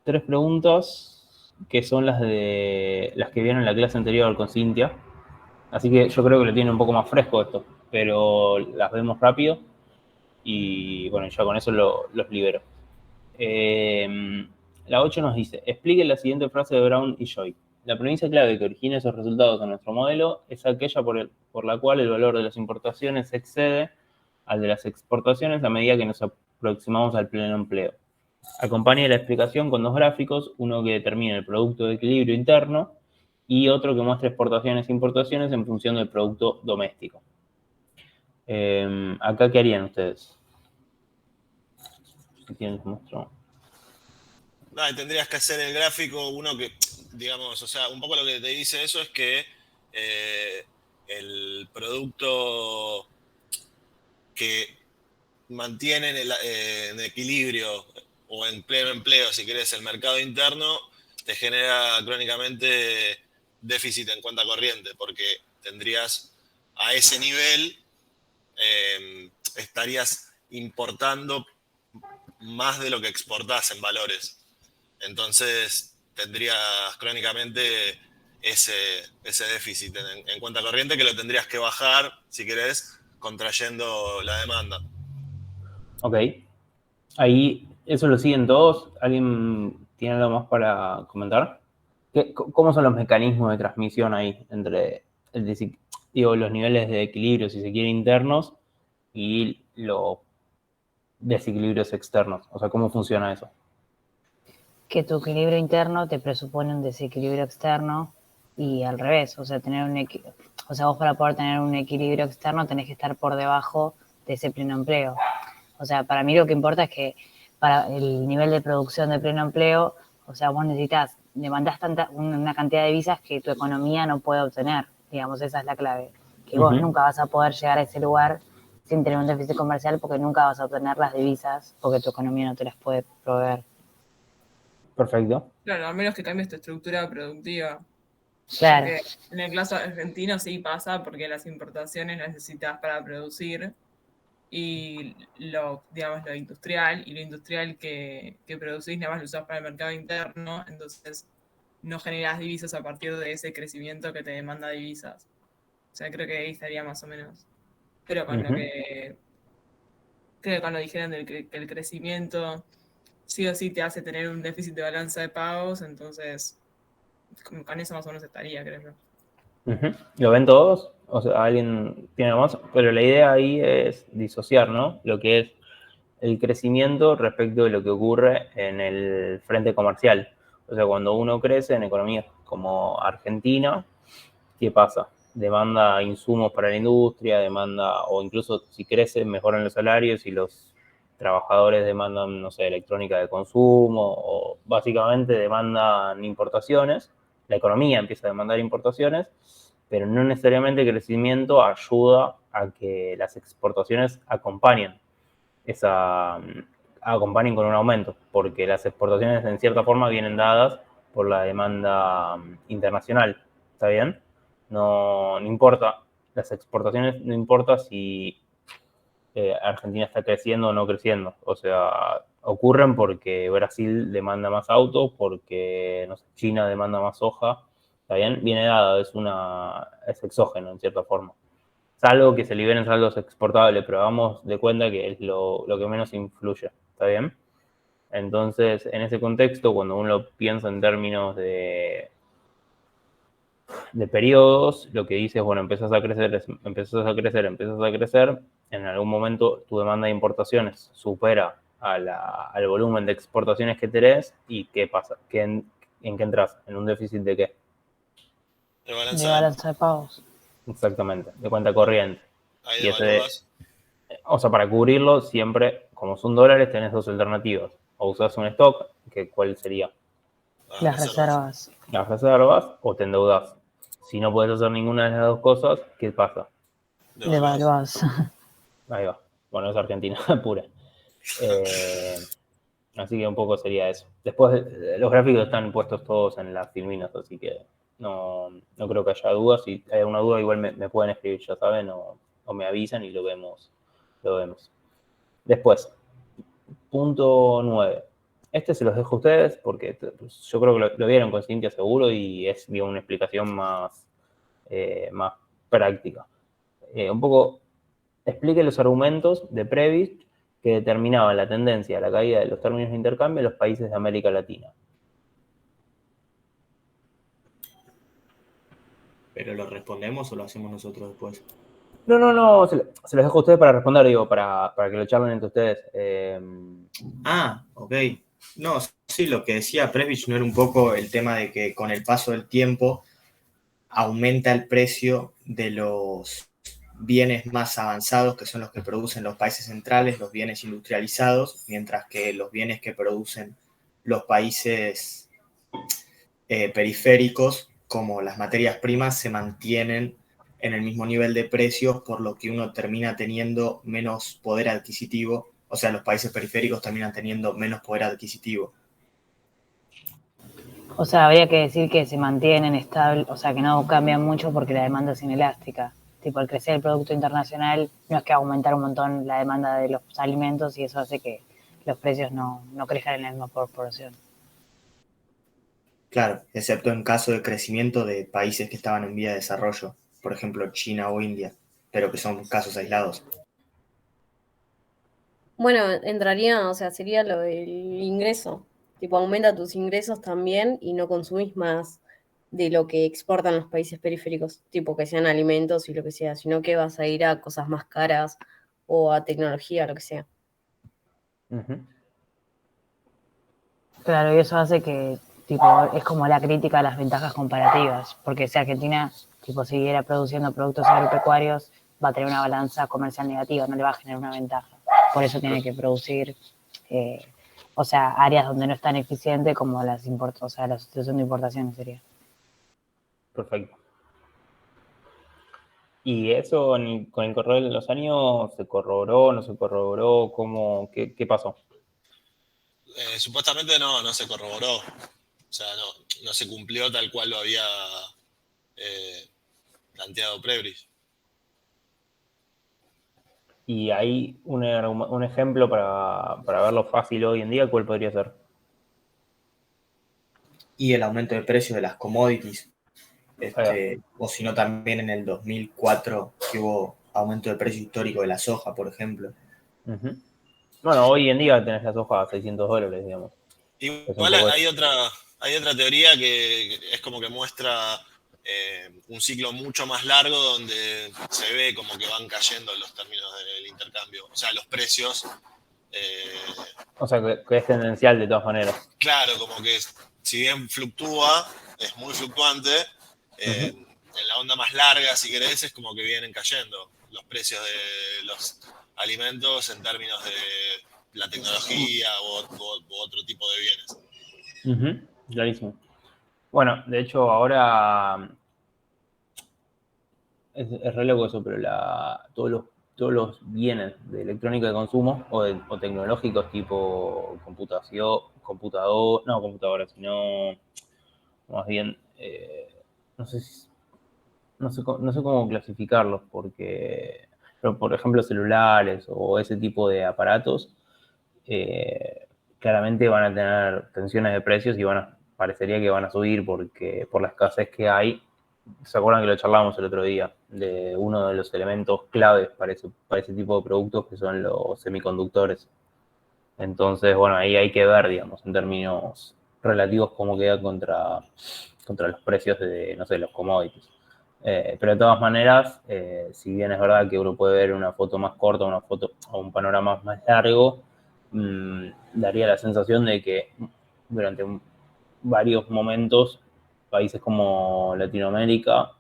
3 preguntas que son las que vieron en la clase anterior con Cintia. Así que yo creo que lo tiene un poco más fresco esto, pero las vemos rápido y bueno, ya con eso los libero. La 8 nos dice, explique la siguiente frase de Brown y Joy. La premisa clave que origina esos resultados en nuestro modelo es aquella por la cual el valor de las importaciones excede al de las exportaciones a medida que nos aproximamos al pleno empleo. Acompaña la explicación con 2 gráficos, uno que determina el producto de equilibrio interno y otro que muestra exportaciones e importaciones en función del producto doméstico. ¿Acá qué harían ustedes? Si quieren les muestro. No, tendrías que hacer el gráfico, uno que, digamos, o sea, un poco lo que te dice eso es que el producto que mantiene en equilibrio o en pleno empleo, si querés, el mercado interno, te genera crónicamente déficit en cuenta corriente, porque tendrías a ese nivel, estarías importando más de lo que exportás en valores. Entonces tendrías crónicamente ese déficit en cuenta corriente que lo tendrías que bajar, si querés, contrayendo la demanda. Ok. Ahí, ¿eso lo siguen todos? ¿Alguien tiene algo más para comentar? ¿Cómo son los mecanismos de transmisión ahí entre los niveles de equilibrio, si se quiere, internos y los desequilibrios externos? O sea, ¿cómo funciona eso? Que tu equilibrio interno te presupone un desequilibrio externo y al revés, o sea, vos para poder tener un equilibrio externo tenés que estar por debajo de ese pleno empleo. O sea, para mí lo que importa es que para el nivel de producción de pleno empleo, o sea, vos demandás una cantidad de visas que tu economía no puede obtener, digamos, esa es la clave, que vos nunca vas a poder llegar a ese lugar sin tener un déficit comercial porque nunca vas a obtener las divisas porque tu economía no te las puede proveer. Perfecto. Claro, a menos que cambies tu estructura productiva. Claro. Porque en el caso argentino sí pasa porque las importaciones las necesitas para producir y digamos, lo industrial que producís nada más lo usás para el mercado interno, entonces no generás divisas a partir de ese crecimiento que te demanda divisas. O sea, creo que ahí estaría más o menos. Pero con lo que creo que cuando dijeron que el crecimiento sí o sí te hace tener un déficit de balanza de pagos, entonces con eso más o menos estaría, creo yo. ¿Lo ven todos? O sea, alguien tiene más, pero la idea ahí es disociar, ¿no? Lo que es el crecimiento respecto de lo que ocurre en el frente comercial. O sea, cuando uno crece en economías como Argentina, ¿qué pasa? Demanda insumos para la industria, demanda, o incluso si crece, mejoran los salarios y los trabajadores demandan, no sé, electrónica de consumo, o básicamente demandan importaciones. La economía empieza a demandar importaciones, pero no necesariamente el crecimiento ayuda a que las exportaciones acompañen acompañen con un aumento, porque las exportaciones en cierta forma vienen dadas por la demanda internacional. ¿Está bien? No importa, las exportaciones no importa si Argentina está creciendo o no creciendo. O sea, ocurren porque Brasil demanda más autos, porque no sé, China demanda más soja. ¿Está bien? Viene dada, es exógeno en cierta forma. Salvo que se liberen saldos exportables, pero hagamos de cuenta que es lo que menos influye. ¿Está bien? Entonces, en ese contexto, cuando uno piensa en términos de periodos, lo que dice es, bueno, empiezas a crecer, en algún momento tu demanda de importaciones supera al volumen de exportaciones que tenés, y ¿qué pasa? ¿En qué entras? ¿En un déficit de qué? De De balanza de pagos. Exactamente, de cuenta corriente. Ahí Y devalúas. o sea, para cubrirlo siempre, como son dólares, tenés dos alternativas. O usás un stock, ¿cuál sería? Las reservas. Las reservas, o te endeudás. Si no puedes hacer ninguna de las dos cosas, ¿qué pasa? Devaluás. Ahí va. Bueno, es Argentina pura. Así que un poco sería eso. Después, los gráficos están puestos todos en las filminas, así que no creo que haya dudas. Si hay alguna duda, igual me pueden escribir, ya saben, o me avisan y lo vemos. Después, punto 9. Este se los dejo a ustedes porque yo creo que lo vieron con Cintia seguro y es una explicación más práctica. Un poco, explique los argumentos de Previs que determinaban la tendencia a la caída de los términos de intercambio en los países de América Latina. ¿Pero lo respondemos o lo hacemos nosotros después? No, se los dejo a ustedes para responder, digo, para que lo charlen entre ustedes. Ok. No, sí, lo que decía Presbich no era un poco el tema de que con el paso del tiempo aumenta el precio de los bienes más avanzados, que son los que producen los países centrales, los bienes industrializados, mientras que los bienes que producen los países periféricos, como las materias primas, se mantienen en el mismo nivel de precios, por lo que uno termina teniendo menos poder adquisitivo, o sea, los países periféricos terminan teniendo menos poder adquisitivo. O sea, habría que decir que se mantienen estables, o sea, que no cambian mucho porque la demanda es inelástica. Tipo, al crecer el Producto Internacional, no es que aumentar un montón la demanda de los alimentos y eso hace que los precios no crezcan en la misma proporción. Claro, excepto en caso de crecimiento de países que estaban en vía de desarrollo, por ejemplo China o India, pero que son casos aislados. Bueno, entraría, o sea, sería lo del ingreso. Tipo, aumenta tus ingresos también y no consumís más de lo que exportan los países periféricos, tipo que sean alimentos y lo que sea, sino que vas a ir a cosas más caras o a tecnología, lo que sea. Claro, y eso hace que, tipo, es como la crítica a las ventajas comparativas, porque si Argentina, tipo, siguiera produciendo productos agropecuarios, va a tener una balanza comercial negativa, no le va a generar una ventaja. Por eso tiene que producir, o sea, áreas donde no es tan eficiente como la situación de importaciones sería. Perfecto. ¿Y eso con el correr de los años se corroboró, no se corroboró? ¿Qué pasó? Supuestamente no se corroboró. O sea, no se cumplió tal cual lo había planteado Prebrich. Y hay un ejemplo para verlo fácil hoy en día, ¿cuál podría ser? Y el aumento de precios de las commodities, o si no también en el 2004 que hubo aumento de precio histórico de la soja, por ejemplo. Uh-huh. Bueno, hoy en día tenés la soja a $600, digamos. Igual hay otra teoría que es como que muestra un ciclo mucho más largo donde se ve como que van cayendo los términos del intercambio, o sea, los precios. O sea, que es tendencial de todas maneras. Claro, como que si bien fluctúa, es muy fluctuante, en la onda más larga, si querés, es como que vienen cayendo los precios de los alimentos en términos de la tecnología u otro tipo de bienes. Clarísimo. Bueno, de hecho, ahora es re loco eso, pero todos los bienes de electrónica de consumo o tecnológicos tipo computadoras, sino más bien, no sé cómo clasificarlos, pero por ejemplo celulares o ese tipo de aparatos, claramente van a tener tensiones de precios y parecería que van a subir porque por la escasez que hay. ¿Se acuerdan que lo charlamos el otro día? De uno de los elementos claves para ese tipo de productos que son los semiconductores. Entonces, bueno, ahí hay que ver, digamos, en términos relativos cómo queda contra los precios de, no sé, los commodities. Pero de todas maneras, si bien es verdad que uno puede ver una foto más corta, una foto o un panorama más largo, daría la sensación de que durante varios momentos países como Latinoamérica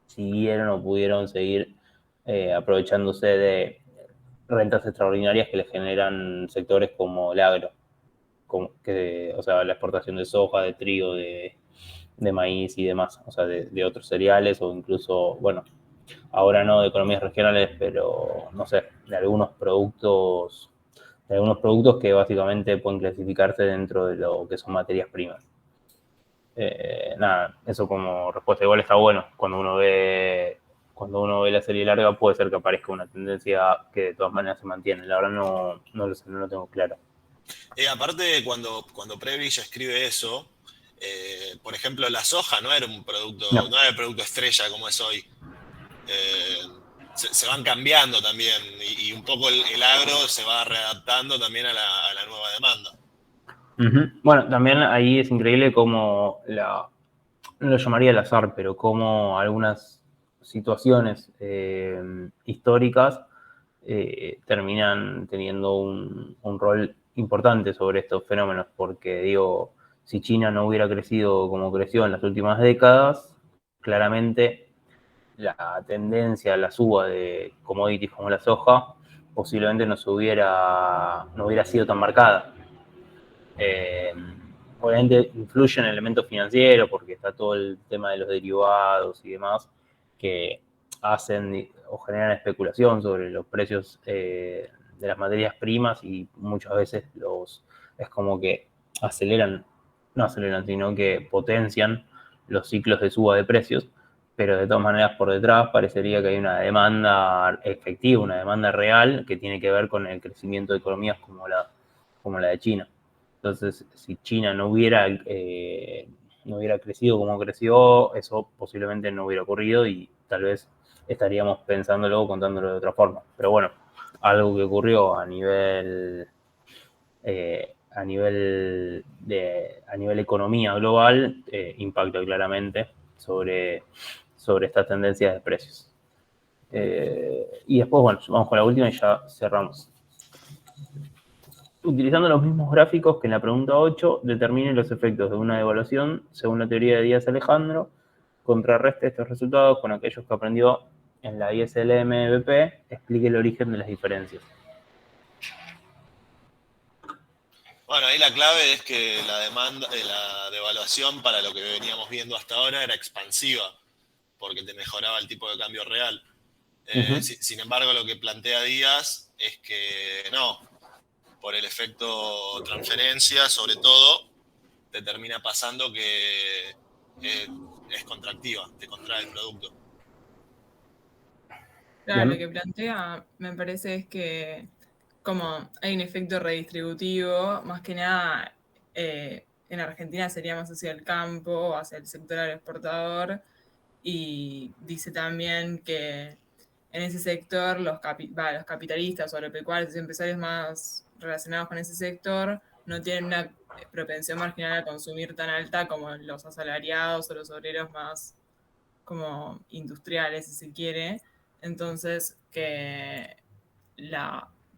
siguieron o pudieron seguir aprovechándose de rentas extraordinarias que les generan sectores como el agro, o sea, la exportación de soja, de trigo, de maíz y demás, o sea, de otros cereales o incluso, bueno, ahora no de economías regionales, pero no sé, de algunos productos que básicamente pueden clasificarse dentro de lo que son materias primas. Nada, eso como respuesta igual está bueno. Cuando uno ve la serie larga puede ser que aparezca una tendencia que de todas maneras se mantiene. La verdad no lo sé, no lo tengo claro. Aparte, cuando Prebrich escribe eso, por ejemplo, la soja no era un producto, no era el producto estrella como es hoy. Se van cambiando también y un poco el agro se va readaptando también a la nueva demanda. Bueno, también ahí es increíble cómo no lo llamaría al azar, pero cómo algunas situaciones históricas terminan teniendo un rol importante sobre estos fenómenos, porque digo, si China no hubiera crecido como creció en las últimas décadas, claramente la tendencia a la suba de commodities como la soja posiblemente no hubiera sido tan marcada. Obviamente influyen elementos financieros porque está todo el tema de los derivados y demás que hacen o generan especulación sobre los precios de las materias primas y muchas veces es como que no aceleran, sino que potencian los ciclos de suba de precios, pero de todas maneras por detrás parecería que hay una demanda efectiva, una demanda real que tiene que ver con el crecimiento de economías como la de China. Entonces, si China no hubiera crecido como creció, eso posiblemente no hubiera ocurrido y tal vez estaríamos pensándolo o contándolo de otra forma. Pero bueno, algo que ocurrió a nivel economía global impacta claramente sobre estas tendencias de precios. Y después, bueno, vamos con la última y ya cerramos. Utilizando los mismos gráficos que en la pregunta 8, determine los efectos de una devaluación según la teoría de Díaz Alejandro, contrarreste estos resultados con aquellos que aprendió en la ISLM-BP, explique el origen de las diferencias. Bueno, ahí la clave es que la devaluación para lo que veníamos viendo hasta ahora era expansiva, porque te mejoraba el tipo de cambio real. Sin embargo, lo que plantea Díaz es que no, por el efecto transferencia, sobre todo, te termina pasando que es contractiva, te contrae el producto. Claro, Bien. lo que plantea, me parece, es que como hay un efecto redistributivo, más que nada en Argentina sería más hacia el campo, hacia el sector agroexportador, y dice también que en ese sector los capitalistas o agropecuarios y empresarios más relacionados con ese sector no tienen una propensión marginal a consumir tan alta como los asalariados o los obreros más como industriales, si se quiere. Entonces, que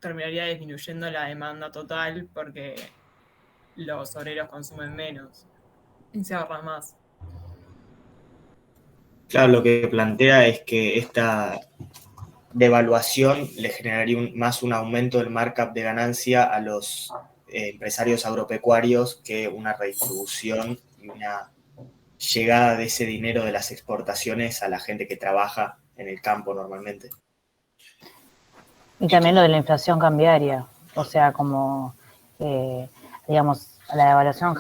terminaría disminuyendo la demanda total porque los obreros consumen menos y se ahorra más. Claro, lo que plantea es que esta devaluación le generaría más un aumento del markup de ganancia a los empresarios agropecuarios que una redistribución y una llegada de ese dinero de las exportaciones a la gente que trabaja en el campo normalmente. Y también lo de la inflación cambiaria, o sea, como, digamos, la devaluación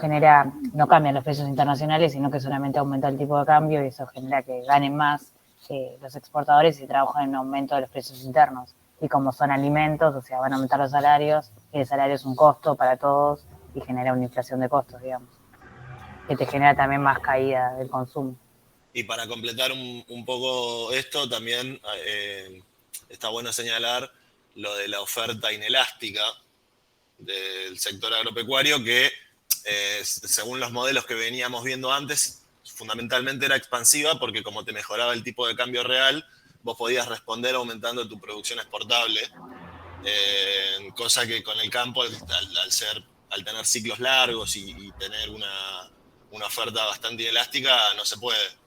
no cambia los precios internacionales, sino que solamente aumenta el tipo de cambio y eso genera que ganen más los exportadores y trabajan en un aumento de los precios internos. Y como son alimentos, o sea, van a aumentar los salarios, y el salario es un costo para todos y genera una inflación de costos, digamos, que te genera también más caída del consumo. Y para completar un poco esto, también está bueno señalar lo de la oferta inelástica del sector agropecuario, que según los modelos que veníamos viendo antes, fundamentalmente era expansiva, porque como te mejoraba el tipo de cambio real, vos podías responder aumentando tu producción exportable, cosa que con el campo, al tener ciclos largos y tener una oferta bastante inelástica, no se puede.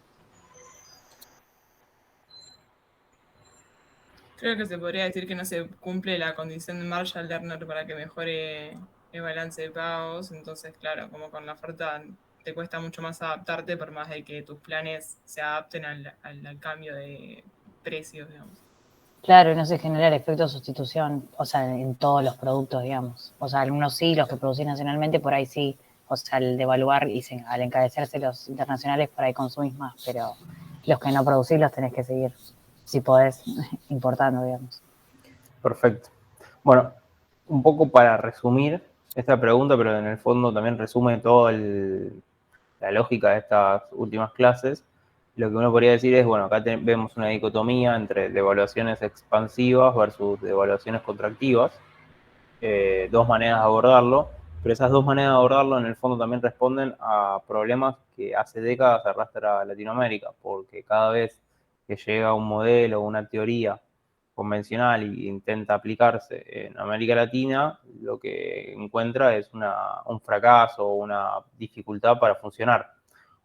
Creo que se podría decir que no se cumple la condición de Marshall-Lerner para que mejore el balance de pagos. Entonces, claro, como con la oferta te cuesta mucho más adaptarte, por más de que tus planes se adapten al cambio de precios, digamos. Claro, y no se genera el efecto de sustitución, o sea, en todos los productos, digamos. O sea, algunos sí, los que producís nacionalmente, por ahí sí. O sea, al devaluar y al encarecerse los internacionales, por ahí consumís más, pero los que no producís los tenés que seguir, si podés, importando, digamos. Perfecto. Bueno, un poco para resumir esta pregunta, pero en el fondo también resume toda la lógica de estas últimas clases. Lo que uno podría decir es, bueno, acá vemos una dicotomía entre devaluaciones expansivas versus devaluaciones contractivas. Dos maneras de abordarlo, pero esas dos maneras de abordarlo en el fondo también responden a problemas que hace décadas arrastra Latinoamérica, porque cada vez que llega un modelo o una teoría convencional e intenta aplicarse en América Latina, lo que encuentra es un fracaso o una dificultad para funcionar.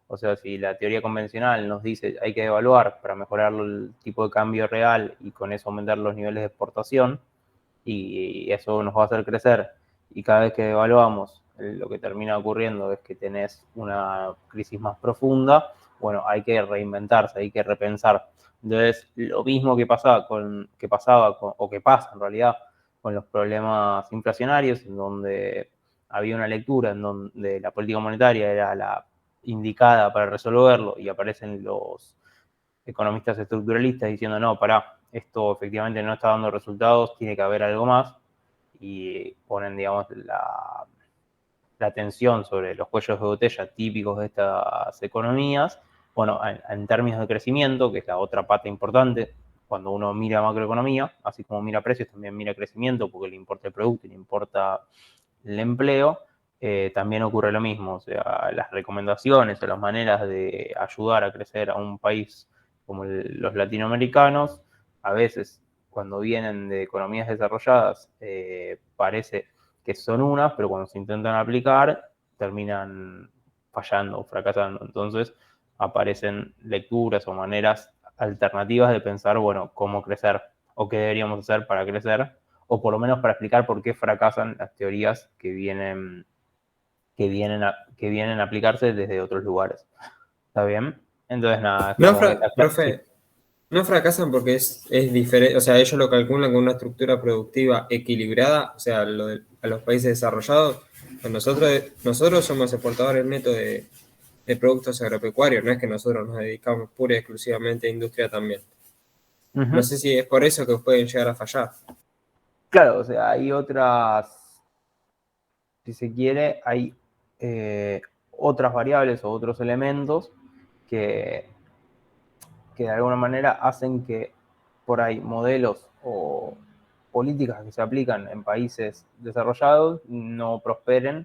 O sea, si la teoría convencional nos dice hay que devaluar para mejorar el tipo de cambio real y con eso aumentar los niveles de exportación, y eso nos va a hacer crecer, y cada vez que devaluamos, lo que termina ocurriendo es que tenés una crisis más profunda, bueno, hay que reinventarse, hay que repensar. Entonces, lo mismo que pasa o que pasa en realidad con los problemas inflacionarios, en donde había una lectura en donde la política monetaria era la indicada para resolverlo, y aparecen los economistas estructuralistas diciendo, no, pará, esto efectivamente no está dando resultados, tiene que haber algo más, y ponen, digamos, la atención sobre los cuellos de botella típicos de estas economías. Bueno, en términos de crecimiento, que es la otra pata importante, cuando uno mira macroeconomía, así como mira precios, también mira crecimiento, porque le importa el producto y le importa el empleo, también ocurre lo mismo. O sea, las recomendaciones o las maneras de ayudar a crecer a un país como los latinoamericanos, a veces cuando vienen de economías desarrolladas, parece que son unas, pero cuando se intentan aplicar, terminan fallando o fracasando. Entonces aparecen lecturas o maneras alternativas de pensar, bueno, cómo crecer o qué deberíamos hacer para crecer, o por lo menos para explicar por qué fracasan las teorías que vienen a aplicarse desde otros lugares. ¿Está bien? Entonces, nada. No, profe, No fracasan porque es diferente, o sea, ellos lo calculan con una estructura productiva equilibrada, o sea, a los países desarrollados. Nosotros somos exportadores netos de productos agropecuarios, no es que nosotros nos dedicamos pura y exclusivamente a industria también. No sé si es por eso que pueden llegar a fallar. Claro, o sea, hay otras, si se quiere, hay otras variables o otros elementos que de alguna manera hacen que por ahí modelos o políticas que se aplican en países desarrollados no prosperen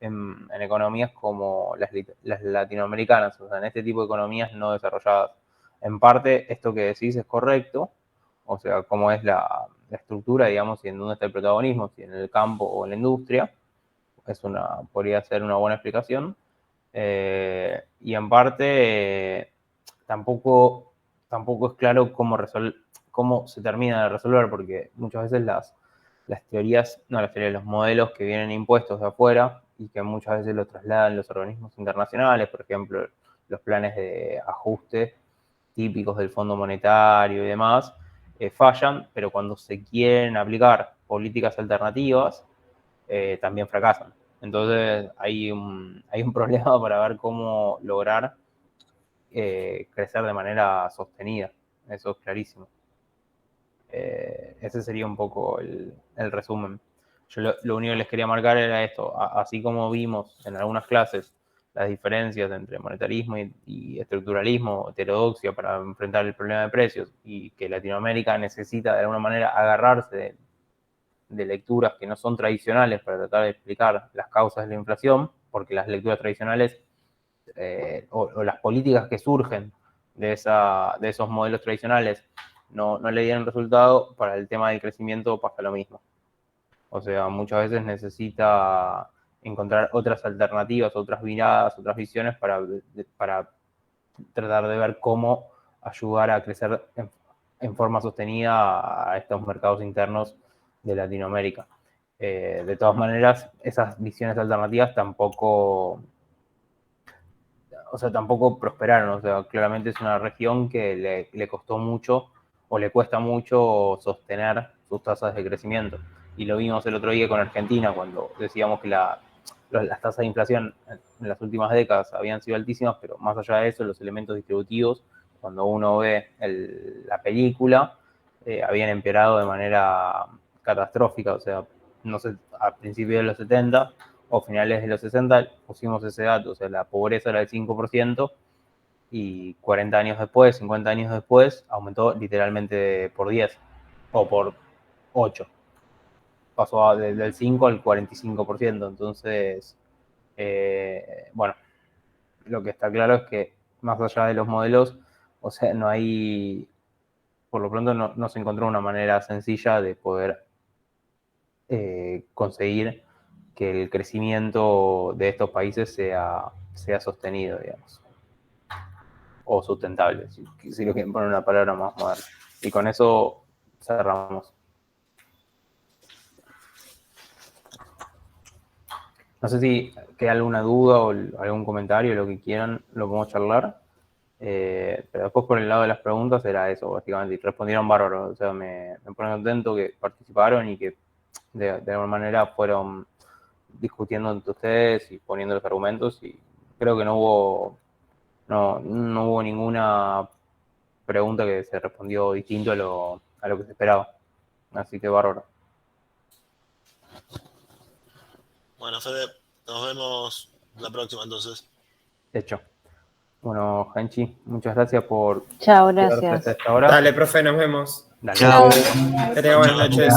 en economías como las latinoamericanas, o sea, en este tipo de economías no desarrolladas. En parte, esto que decís es correcto, o sea, cómo es la estructura, digamos, y en dónde está el protagonismo, si en el campo o en la industria, podría ser una buena explicación. Y en parte, tampoco es claro cómo se termina de resolver, porque muchas veces los modelos que vienen impuestos de afuera y que muchas veces los trasladan los organismos internacionales, por ejemplo, los planes de ajuste típicos del Fondo Monetario y demás, fallan, pero cuando se quieren aplicar políticas alternativas, también fracasan. Entonces hay un problema para ver cómo lograr crecer de manera sostenida. Eso es clarísimo. Ese sería un poco el resumen. Yo lo único que les quería marcar era esto. Así como vimos en algunas clases las diferencias entre monetarismo y estructuralismo, heterodoxia para enfrentar el problema de precios, y que Latinoamérica necesita de alguna manera agarrarse de lecturas que no son tradicionales para tratar de explicar las causas de la inflación, porque las lecturas tradicionales o las políticas que surgen de esos modelos tradicionales no le dieron resultado, para el tema del crecimiento pasa lo mismo. O sea, muchas veces necesita encontrar otras alternativas, otras miradas, otras visiones para tratar de ver cómo ayudar a crecer en forma sostenida a estos mercados internos de Latinoamérica. De todas maneras, esas visiones alternativas tampoco prosperaron. O sea, claramente es una región que le costó mucho o le cuesta mucho sostener sus tasas de crecimiento. Y lo vimos el otro día con Argentina, cuando decíamos que las tasas de inflación en las últimas décadas habían sido altísimas, pero más allá de eso, los elementos distributivos, cuando uno ve la película, habían empeorado de manera catastrófica. O sea, no sé, a principios de los 70 o finales de los 60 pusimos ese dato, o sea, la pobreza era del 5%, y 40 años después, 50 años después, aumentó literalmente por 10 o por 8. Pasó del 5 al 45%. Entonces, bueno, lo que está claro es que más allá de los modelos, o sea, no hay, por lo pronto no se encontró una manera sencilla de poder conseguir que el crecimiento de estos países sea sostenido, digamos, o sustentable, si lo quieren poner una palabra más moderna. Y con eso cerramos. No sé si queda alguna duda o algún comentario, lo que quieran, lo podemos charlar. Pero después, por el lado de las preguntas, era eso, básicamente. Y respondieron bárbaro. O sea, me pone contento que participaron y que de alguna manera fueron discutiendo entre ustedes y poniendo los argumentos. Y creo que no hubo ninguna pregunta que se respondió distinto a lo que se esperaba. Así que bárbaro. Bueno, Fede, nos vemos la próxima entonces. Hecho. Bueno, Genchi, muchas gracias por Chao, quedarte gracias. hasta esta hora. Dale, profe, nos vemos. Dale. Chao. Que tenga buenas noches.